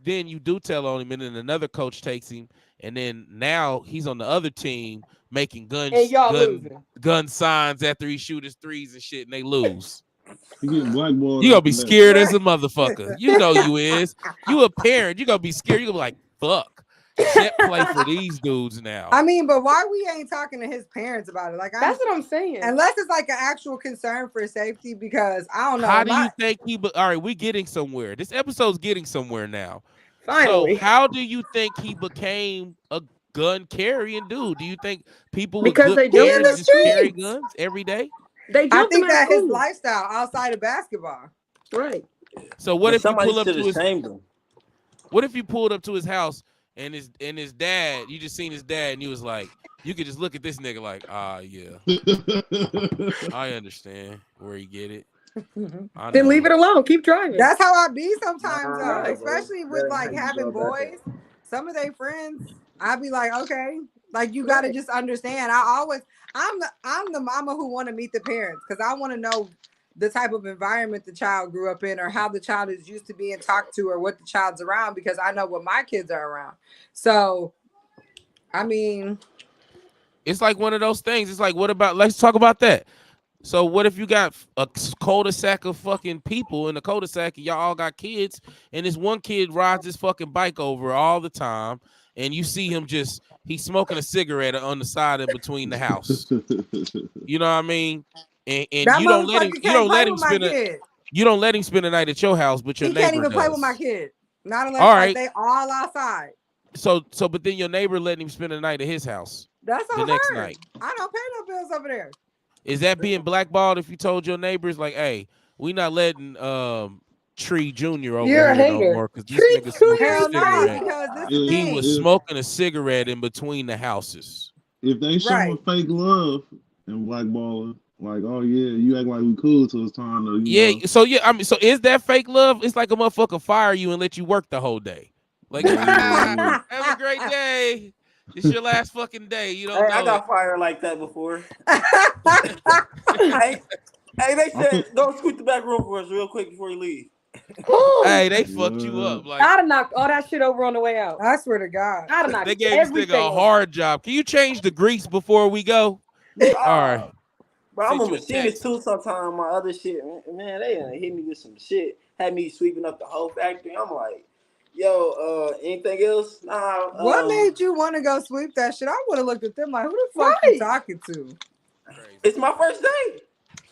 A: then you do tell on him and then another coach takes him and then now he's on the other team making
E: And y'all losing.
A: gun signs after he shoot his threes and shit, and they lose.
C: He getting blackballed
A: You gonna
C: after
A: be
C: that.
A: scared as a motherfucker. You know you is. You a parent. You gonna be scared. You gonna be like, fuck. Shit play for these dudes now.
B: I mean, but why we ain't talking to his parents about it? Like,
E: That's what I'm saying.
B: unless it's like an actual concern for safety, because I don't know.
A: How do you think all right, we getting somewhere. This episode's getting somewhere now.
E: Finally.
A: So how do you think he became a gun carrying dude? Do you think people with
E: Because
A: good
E: they jump in
A: parents
E: the
A: just carry
B: streets.
A: guns every day?
E: They
B: I
E: jumped him
B: think
E: at
B: that his
E: school.
B: lifestyle outside of basketball.
E: Right.
A: So what
D: But
A: if you
D: somebody
A: pull up
D: should
A: to
D: have
A: his
D: shamed him.
A: what if you pulled up to his house and his dad, you just seen his dad and you was like, you could just look at this nigga like, yeah, I understand where he get it. I
E: Then
A: know.
E: leave it alone. Keep driving.
B: That's how I be sometimes, though.
D: Nah, bro.
B: Especially with
D: That's how
B: like
D: you
B: having
D: go about that.
B: boys. Some of their friends, I'd be like, okay, like you gotta just understand. I'm the mama who want to meet the parents because I want to know the type of environment the child grew up in, or how the child is used to being talked to, or what the child's around, because I know what my kids are around. So, I mean,
A: It's like one of those things. It's like, what about, let's talk about that. So what if you got a cul-de-sac of fucking people in the cul-de-sac and y'all all got kids, and this one kid rides his fucking bike over all the time, and you see him he's smoking a cigarette on the side in between the house. You know what I mean? And
B: that
A: you don't let him
B: motherfucker can't play with my kid.
A: you don't let him spend a night at your house, but your
B: He can't
A: neighbor
B: even
A: does.
B: play with my kid. Not unless
A: All
B: like
A: right.
B: they all outside.
A: So but then your neighbor letting him spend a night at his house.
B: That's
A: the
B: on
A: next
B: her.
A: night.
B: I don't pay no bills over there.
A: Is that being blackballed if you told your neighbors like, hey, we not letting Tree Jr. over
E: You're a
A: here no
E: hater.
A: more because this
E: Tree
A: nigga smoked a
B: Hell no,
A: cigarette.
B: because this is the
A: He was
B: thing.
A: smoking a cigarette in between the houses.
C: If they showing
B: Right.
C: fake love and blackballing, like, oh yeah, you act like we cool, so it's time to,
A: Yeah,
C: know.
A: so yeah, I mean, so is that fake love? It's like a motherfucker fire you and let you work the whole day. Like,
C: Yeah.
A: have a great day. It's your last fucking day. You don't
D: Hey,
A: know
D: I
A: it.
D: got fired like that before. hey, they said, go sweep the back room for us real quick before you leave.
A: Hey, they fucked you up. Like,
E: I'd have knocked all that shit over on the way out.
B: I swear to God.
E: I'd have knocked
A: they gave this nigga
E: everything
A: a
E: over.
A: hard job. Can you change the grease before we go? All right.
D: Bro, I'm a
A: Sent you a
D: machinist
A: text.
D: too sometimes. My other shit, man, they done hit me with some shit. Had me sweeping up the whole factory. I'm like, yo, anything else? Nah.
B: What made you want to go sweep that shit? I would have looked at them like, who the fuck you talking to?
A: Crazy.
D: It's my first day.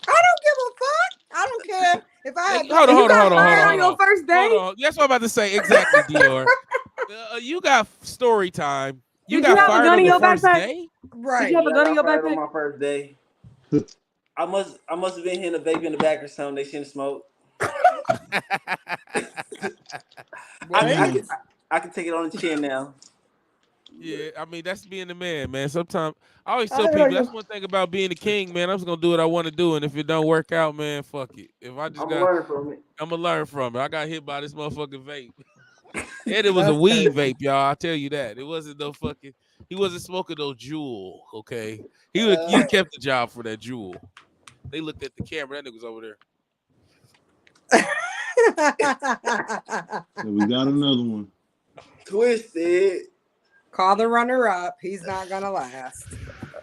B: I don't give a fuck. I don't care if I had.
A: Hold on.
E: On your first day?
A: Hold on. That's what I'm about to say. Exactly, Dior. You got story time.
E: Did you have a
A: fired
E: gun
A: on
E: in
A: the
E: your
A: first
E: backpack?
A: day?
B: Right.
E: Did you have a gun in your
D: fired on
E: backpack?
D: my first day. I must have been hitting a vape in the back or something. They shouldn't smoke. I can take it on the chin now.
A: Yeah, I mean, that's being the man. Sometimes I always tell people that's one thing about being the king, man. I'm just gonna do what I want to do, and if it don't work out, man, fuck it. If I just
D: I'm gonna learn from it.
A: I'm gonna learn from it. I got hit by this motherfucking vape, and it was a weed vape, y'all. I tell you that it wasn't no fucking. He wasn't smoking no Jewel. Okay, he kept the job for that Jewel. They looked at the camera. That nigga was over there.
C: So we got another one.
D: Twisted.
B: Call the runner up. He's not gonna last.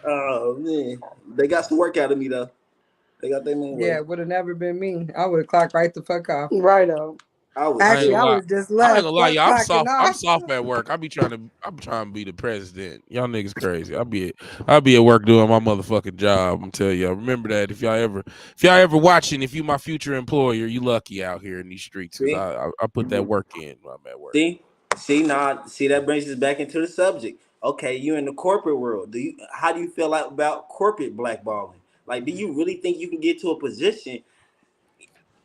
D: Oh man, they got some work out of me though. They got their man.
B: Yeah, it would have never been me. I would have clocked right the fuck off.
E: Right on.
B: I would have just left.
A: I ain't gonna lie, y'all. I'm soft.
B: Off.
A: I'm soft at work. I'm trying to be the president. Y'all niggas crazy. I'll be at work doing my motherfucking job. I'm telling y'all. Remember that if y'all ever watching, if you my future employer, you lucky out here in these streets because I put that work in when I'm at work.
D: See, that brings us back into the subject. Okay, you in the corporate world. How do you feel about corporate blackballing? Like, do you really think you can get to a position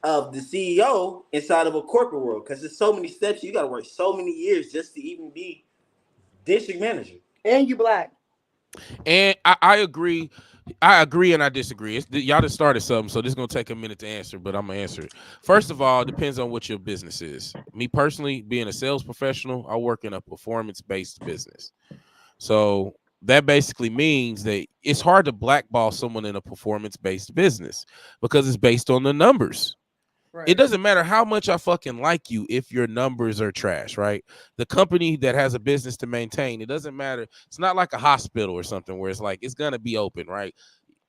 D: of the CEO inside of a corporate world? Because there's so many steps. You got to work so many years just to even be district manager.
E: And you black.
A: And I agree. I agree and I disagree. Y'all just started something, so this is going to take a minute to answer, but I'm going to answer it. First of all, it depends on what your business is. Me personally, being a sales professional, I work in a performance-based business. So that basically means that it's hard to blackball someone in a performance-based business because it's based on the numbers.
B: Right.
A: It doesn't matter how much I fucking like you if your numbers are trash, right? The company that has a business to maintain, it doesn't matter. It's not like a hospital or something where it's like it's gonna be open, right?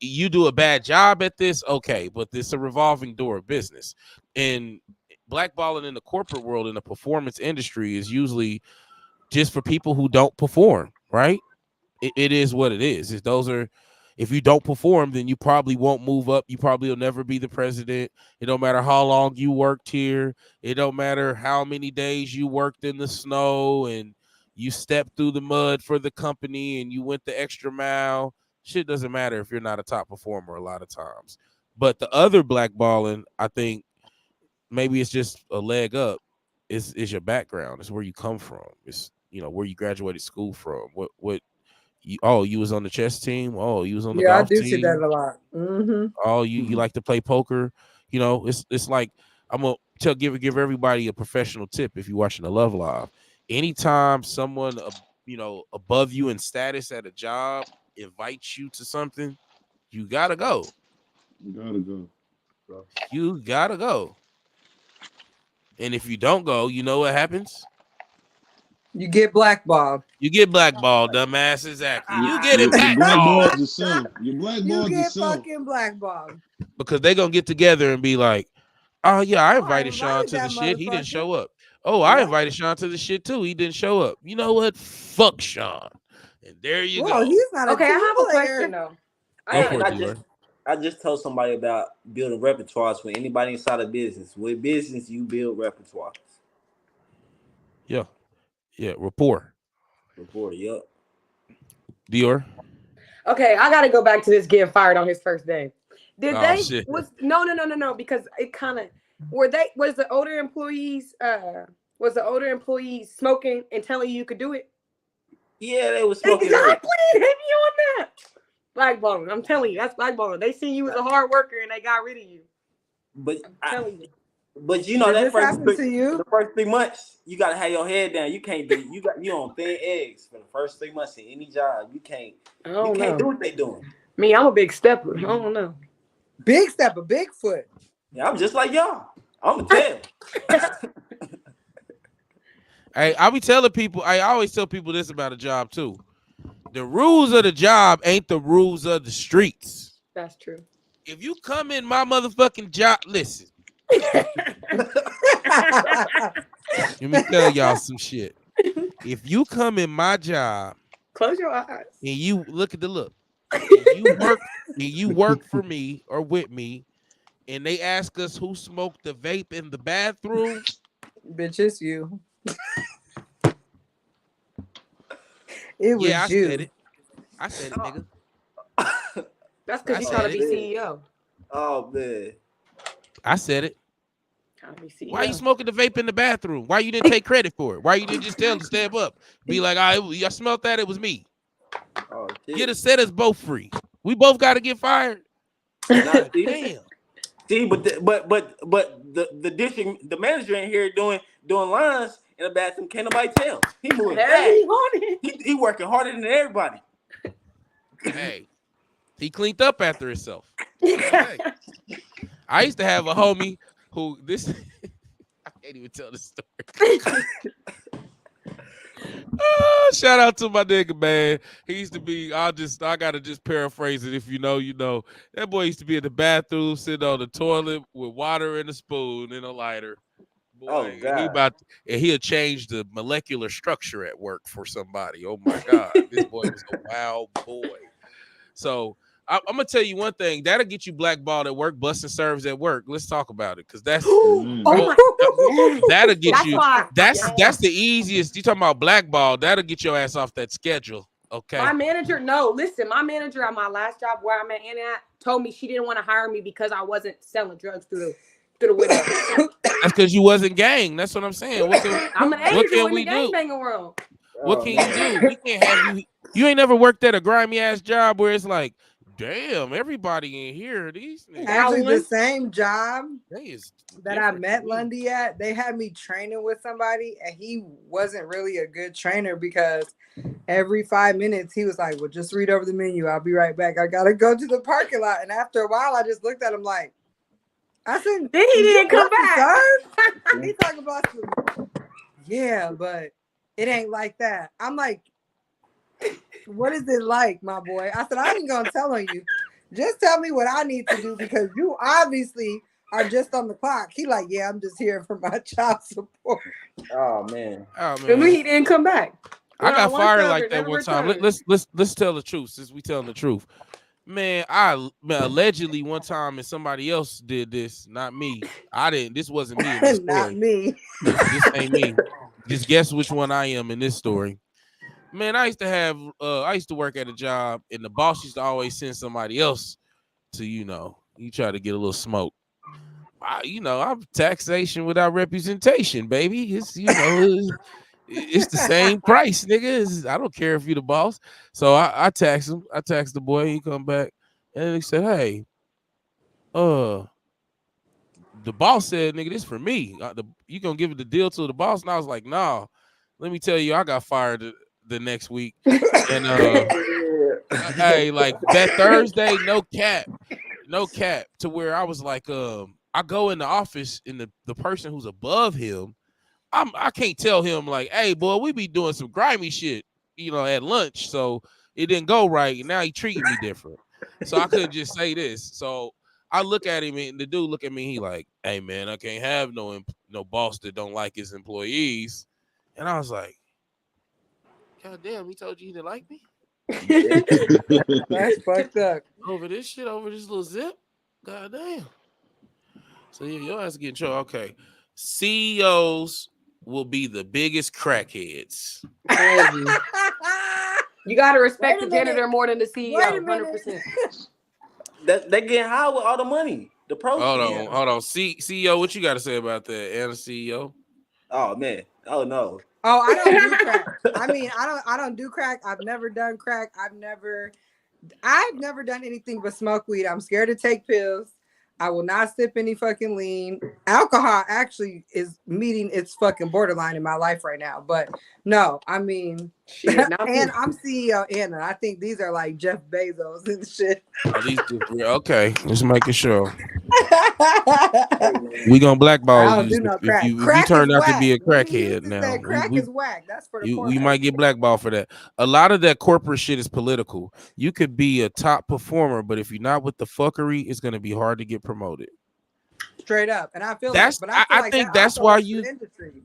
A: You do a bad job at this, okay, but it's a revolving door of business. And blackballing in the corporate world in the performance industry is usually just for people who don't perform, right? It is what it is. If you don't perform, then you probably won't move up. You probably will never be the president. It don't matter how long you worked here. It don't matter how many days you worked in the snow and you stepped through the mud for the company and you went the extra mile. Shit doesn't matter if you're not a top performer a lot of times. But the other blackballing, I think maybe it's just a leg up. Is your background. It's where you come from. It's where you graduated school from. You was on the chess team. Oh, you was on the
B: Yeah, I
A: golf
B: do see that
A: team.
B: a lot. Mm-hmm.
A: Oh, you like to play poker. It's like I'm gonna give everybody a professional tip if you're watching the Love Live. Anytime someone above you in status at a job invites you to something, you gotta go.
C: You gotta go.
A: You gotta go. And if you don't go, you know what happens?
B: You get blackballed.
A: You get blackballed, dumbass. Exactly. You get it
C: You
A: blackballed
C: blackballed yourself. You
B: You
C: blackballed
B: get
C: yourself.
B: fucking blackballed.
A: because they gonna get together and be like, "Oh yeah, I
B: Oh, I
A: invited Sean
B: invited
A: to the
B: that
A: shit. He didn't
B: motherfucker.
A: show up. Oh, I
B: Yep.
A: invited Sean to the shit too. He didn't show up. You know what? Fuck Sean." And there you
B: Well,
A: go.
B: he's not a
E: Okay, I
B: team
E: have a
B: player.
E: question though.
A: Go
D: And
A: for it,
D: I
A: D-Word.
D: just told somebody about building repertoires for anybody inside of business. With business, you build repertoires.
A: Yeah, yeah. Rapport,
D: Before, yup.
A: Dior.
E: Okay, I gotta go back to this getting fired on his first day. Did
A: Oh
E: they
A: shit.
E: was no because it kind of was the older employees smoking and telling you could do it?
D: Yeah, they was smoking.
E: Exactly. Hit me on that. Blackballing. I'm telling you, that's blackballing. They seen you as a hard worker and they got rid of you.
D: But
E: I'm telling you.
D: But
B: Did
D: that
B: this
D: first
B: happen to you?
D: the first 3 months, you gotta have your head down. You can't do you on thin eggs for the first 3 months in any job. You can't
E: I don't
D: do
E: know.
D: what they doing.
E: Me, I'm a big stepper. I don't know.
B: Big step, a Bigfoot.
D: Yeah, I'm just like y'all. I'm gonna tell.
A: Hey, I always tell people this about a job too. The rules of the job ain't the rules of the streets.
E: That's true.
A: If you come in my motherfucking job, listen. Let me tell y'all some shit. If you come in my job
E: Close your eyes.
A: and you look at the look, and you work for me or with me, and they ask us who smoked the vape in the bathroom,
B: Bitch, it's you. It
A: yeah,
B: was you.
A: I said it, nigga.
E: That's
A: I
E: because you're trying
A: said
E: to
A: it.
E: be CEO.
D: Oh man.
A: I said it.
E: Trying to be CEO.
A: Why you smoking the vape in the bathroom? Why you didn't take credit for it? Why you didn't just tell them step up? Be like, I smelled that. It was me.
D: Oh shit.
A: Get us set us both free. We both got to get fired.
D: Nah, see,
A: Damn.
D: see, but the district, the manager in here doing lines in the bathroom. Can't nobody tell. He moving
E: Hell,
D: fast.
E: he on it.
D: He working harder than everybody.
A: Hey, he cleaned up after himself. Hey. I used to have a homie who this I can't even tell this story. Shout out to my nigga, man. He used to be, I gotta just paraphrase it. If you know, you know. That boy used to be in the bathroom, sitting on the toilet with water and a spoon and a lighter. Boy,
D: Oh God.
A: and he'll change the molecular structure at work for somebody. Oh my God. This boy was a wild boy. So I'm gonna tell you one thing that'll get you blackballed at work, busting serves at work. Let's talk about it, because that's that'll get
E: That's
A: you.
E: why.
A: That's the easiest. You talking about blackball? That'll get your ass off that schedule. Okay.
E: My manager, my manager at my last job where I'm at Anna told me she didn't want to hire me because I wasn't selling drugs through the window.
A: That's because you wasn't gang. That's what I'm saying.
E: I'm an
A: what
E: angel
A: can
E: in
A: we
E: the
A: do?
E: gangbanging world.
A: What can you do? We can't have you. You ain't never worked at a grimy ass job where it's like, damn, everybody in here, these niggas.
B: Actually, the same job that I
A: different
B: met
A: to me.
B: Lundy at, they had me training with somebody, and he wasn't really a good trainer because every 5 minutes he was like, well, just read over the menu. I'll be right back. I gotta go to the parking lot. And after a while, I just looked at him like, I said,
E: Then he didn't come back.
B: He talking about some, yeah, but it ain't like that. I'm like, what is it like, my boy? I said, I ain't gonna tell on you. Just tell me what I need to do because you obviously are just on the clock. He like, yeah, I'm just here for my child support.
D: Oh man.
A: Oh
E: And
A: man,
E: he didn't come back.
A: I got
E: Once
A: fired
E: over,
A: like that
E: never
A: one time.
E: returned.
A: Let's tell the truth since we telling the truth. Man, allegedly one time and somebody else did this, not me. I didn't. This wasn't me in this
B: Not
A: story.
B: me.
A: This ain't me. Just guess which one I am in this story. Man, I used to work at a job, and the boss used to always send somebody else to, you try to get a little smoke. I'm taxation without representation, baby. It's the same price, nigga. I don't care if you the boss. So I tax him. I tax the boy. He come back, and he said, "Hey, the boss said, nigga, this for me. You gonna give it the deal to the boss?" And I was like, "Nah, let me tell you, I got fired the next week." And hey, like that Thursday, no cap, to where I was like, I go in the office, and the person who's above him, I can't tell him like, "Hey, boy, we be doing some grimy shit, at lunch." So it didn't go right, and now he treating me different. So I couldn't just say this. So I look at him, and the dude look at me. He like, "Hey, man, I can't have no boss that don't like his employees." And I was like, "God damn, he told you he didn't like me
B: That's fucked up.
A: over this shit, over this little zip. God damn." So yeah, your ass get in trouble. Okay, CEOs will be the biggest crackheads.
E: You gotta respect
B: Wait
E: the
B: a minute.
E: janitor more than the CEO.
B: Wait a minute.
E: 100%.
D: They getting high with all the money. The proceeds.
A: Hold on. CEO, what you got to say about that? And the CEO?
D: Oh man. Oh no.
B: Oh, I don't do crack. I mean, I don't do crack. I've never done crack. I've never done anything but smoke weed. I'm scared to take pills. I will not sip any fucking lean. Alcohol actually is meeting its fucking borderline in my life right now. But no, I mean,
E: Shit,
B: and I'm CEO Anna. I think these are like Jeff Bezos and shit.
A: Oh, these okay. Just making sure. We gonna blackball
B: I don't
A: you
B: do no
A: if
B: crack.
A: you
B: Crack is
A: turn out to be
B: whack.
A: a
B: Whitney
A: crackhead
B: Houston
A: now.
B: said crack is whack. That's for the
A: You
B: cornball.
A: might get blackballed for that. A lot of that corporate shit is political. You could be a top performer, but if you're not with the fuckery, it's gonna be hard to get promoted.
B: Straight up. And I feel
A: That's
B: like, but I feel
A: I
B: like
A: think
B: that
A: that's
B: also
A: why
B: is
A: you
B: the industry.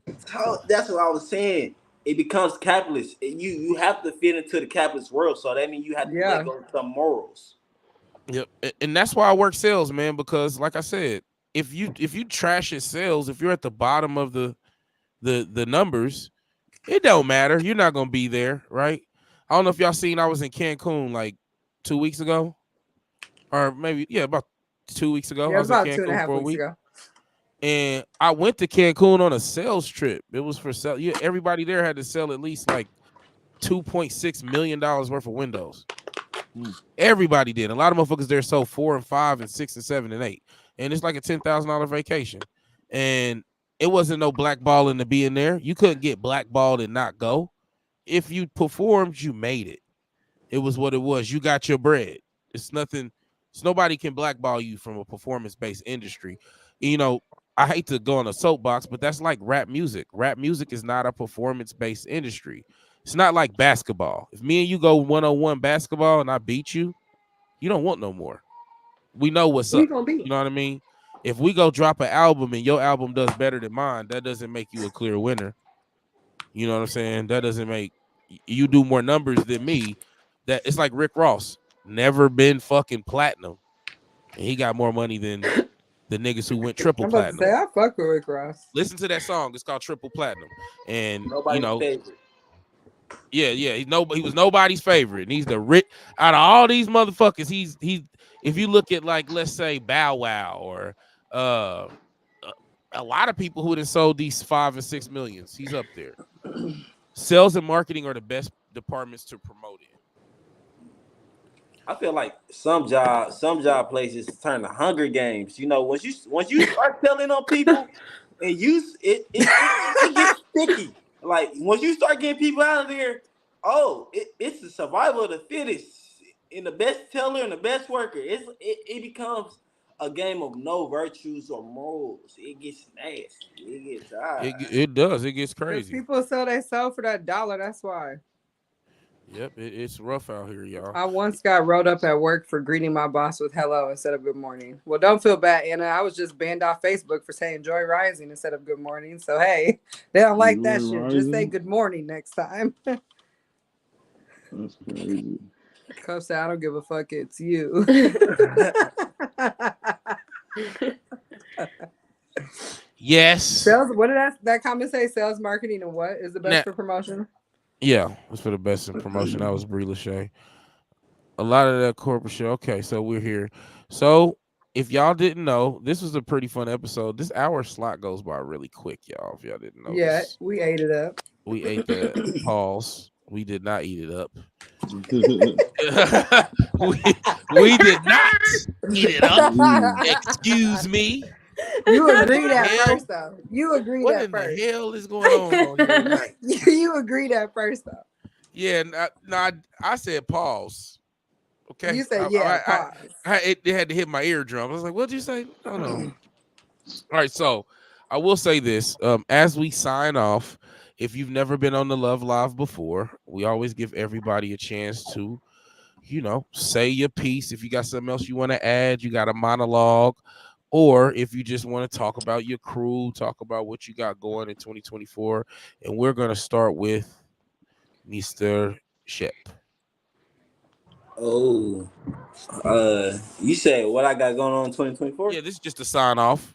D: That's what I was saying. It becomes capitalist. You have to fit into the capitalist world, so that means you have to let go of some morals.
A: Yep, and that's why I work sales, man. Because like I said, if you trash at sales, if you're at the bottom of the numbers, it don't matter. You're not gonna be there, right? I don't know if y'all seen. I was in Cancun like 2 weeks ago, or maybe about 2 weeks ago.
B: Yeah,
A: I
B: it was
A: was in
B: about two and a
A: Cancun
B: half
A: for a
B: weeks
A: week,
B: ago.
A: and I went to Cancun on a sales trip. It was for sale. Yeah, everybody there had to sell at least like $2.6 million worth of windows. Everybody did. A lot of motherfuckers there sold 4 and 5 and 6 and 7 and 8, and it's like a $10,000 vacation. And it wasn't no blackballing to be in there. You couldn't get blackballed and not go. If you performed, you made it. It was what it was. You got your bread. It's nothing. It's nobody can blackball you from a performance-based industry. I hate to go on a soapbox, but that's like rap music. Rap music is not a performance-based industry. It's not like basketball. If me and you go 1-on-1 basketball and I beat you, you don't want no more. We know what's up. You know what I mean? If we go drop an album and your album does better than mine, that doesn't make you a clear winner. You know what I'm saying? That doesn't make you do more numbers than me. That it's like Rick Ross, never been fucking platinum, and he got more money than the niggas who went triple
B: I'm about to
A: platinum.
B: say I fuck with Rick Ross.
A: Listen to that song. It's called Triple Platinum, and
D: Nobody's favorite.
A: Yeah, he was nobody's favorite. And he's the rich out of all these motherfuckers. He's if you look at like let's say Bow Wow or a lot of people who have sold these 5 and 6 millions, he's up there. Sales and marketing are the best departments to promote in.
D: I feel like some job places turn to Hunger Games. Once you start telling on people, and it gets sticky. Like once you start getting people out of there, it's the survival of the fittest, and the best teller and the best worker. It becomes a game of no virtues or morals. It gets nasty. It gets
A: It does. It gets
B: Because
A: crazy.
B: people sell they sell for that dollar. That's why.
A: Yep, it's rough out here, y'all.
B: I once got wrote up at work for greeting my boss with hello instead of good morning. Well, don't feel bad, Anna. I was just banned off Facebook for saying joy rising instead of good morning. So, hey, they don't like
C: Enjoy
B: that shit. Just say
C: rising.
B: good morning next time.
C: That's crazy.
B: Cuff said, I don't give a fuck. It's you.
A: Yes.
B: Sales, what did that comment say? Sales marketing and what is the best
A: Now,
B: for promotion?
A: yeah, it's for the best in promotion. That was Brie Lachey. A lot of that corporate shit. Okay, so we're here. So if y'all didn't know, this was a pretty fun episode. This hour slot goes by really quick, y'all. If y'all didn't
B: Yeah,
A: notice,
B: we ate it up.
A: we ate that. Pause. We did not eat it up. we we did not eat it up.
C: Mm.
A: Excuse me.
B: You
A: What in
B: agreed
A: the
B: at
A: hell?
B: first, though. You agreed
A: What
B: at
A: in the
B: first.
A: hell is going on here tonight?
B: You agreed at first, though.
A: Yeah, no, I said pause.
B: You
A: Okay,
B: said, yeah, pause.
A: it had to hit my eardrum. I was like, "What'd you say?" Hold on. All right, so I will say this: as we sign off, if you've never been on the Love Live before, we always give everybody a chance to, say your piece. If you got something else you want to add, you got a monologue, or if you just want to talk about your crew, talk about what you got going in 2024, and we're gonna start with Mr. Shep.
D: Oh, you said what I got going on in 2024?
A: Yeah, this is just a sign off.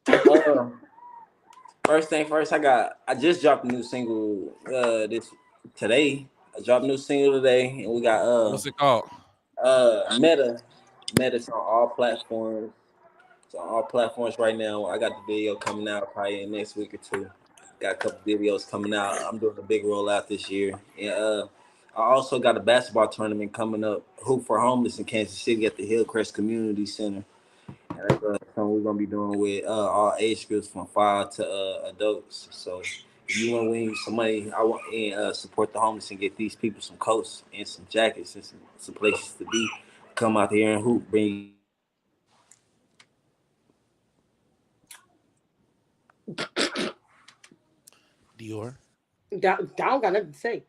D: Uh, First thing first, I just dropped a new single this today. I dropped a new single today, and we got
A: What's it called?
D: Meta. Meta's on all platforms. It's on all platforms right now. I got the video coming out probably in next week or two. Got a couple videos coming out. I'm doing a big rollout this year. And I also got a basketball tournament coming up, Hoop for Homeless in Kansas City at the Hillcrest Community Center. And that's something we're gonna be doing with all age groups from 5 to adults. So if you want to win some money, I want and support the homeless and get these people some coats and some jackets and some places to be. Come out here and hoop, bring you some fun and
A: Dior.
E: Don't got nothing to say.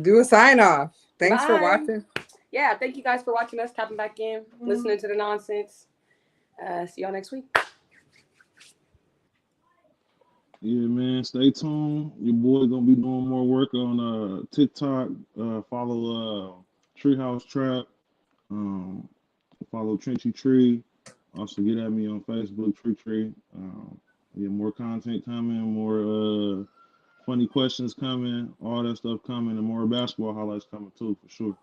B: Do a sign off. Thanks for
E: Bye.
B: watching.
E: Yeah, thank you guys for watching us, tapping back in, listening to the nonsense. See y'all next week.
C: Yeah, man. Stay tuned. Your boy gonna be doing more work on TikTok. Follow Treehouse Trap. Um, follow Trenchy Tree. Also get at me on Facebook, Tree Tree. Yeah, more content coming, more funny questions coming, all that stuff coming, and more basketball highlights coming too, for sure.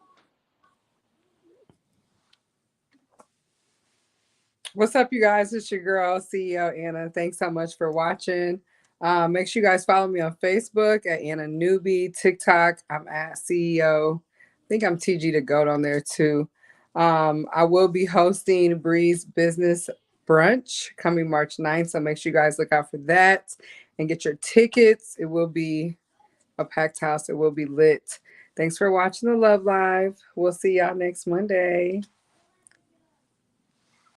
B: What's up, you guys? It's your girl, CEO Anna. Thanks so much for watching. Make sure you guys follow me on Facebook at Anna Newbie, TikTok. I'm at CEO. I think I'm TG the Goat on there too. I will be hosting Breeze Business Brunch coming March 9th. So make sure you guys look out for that and get your tickets. It will be a packed house. It will be lit. Thanks for watching the Love Live. We'll see y'all next Monday.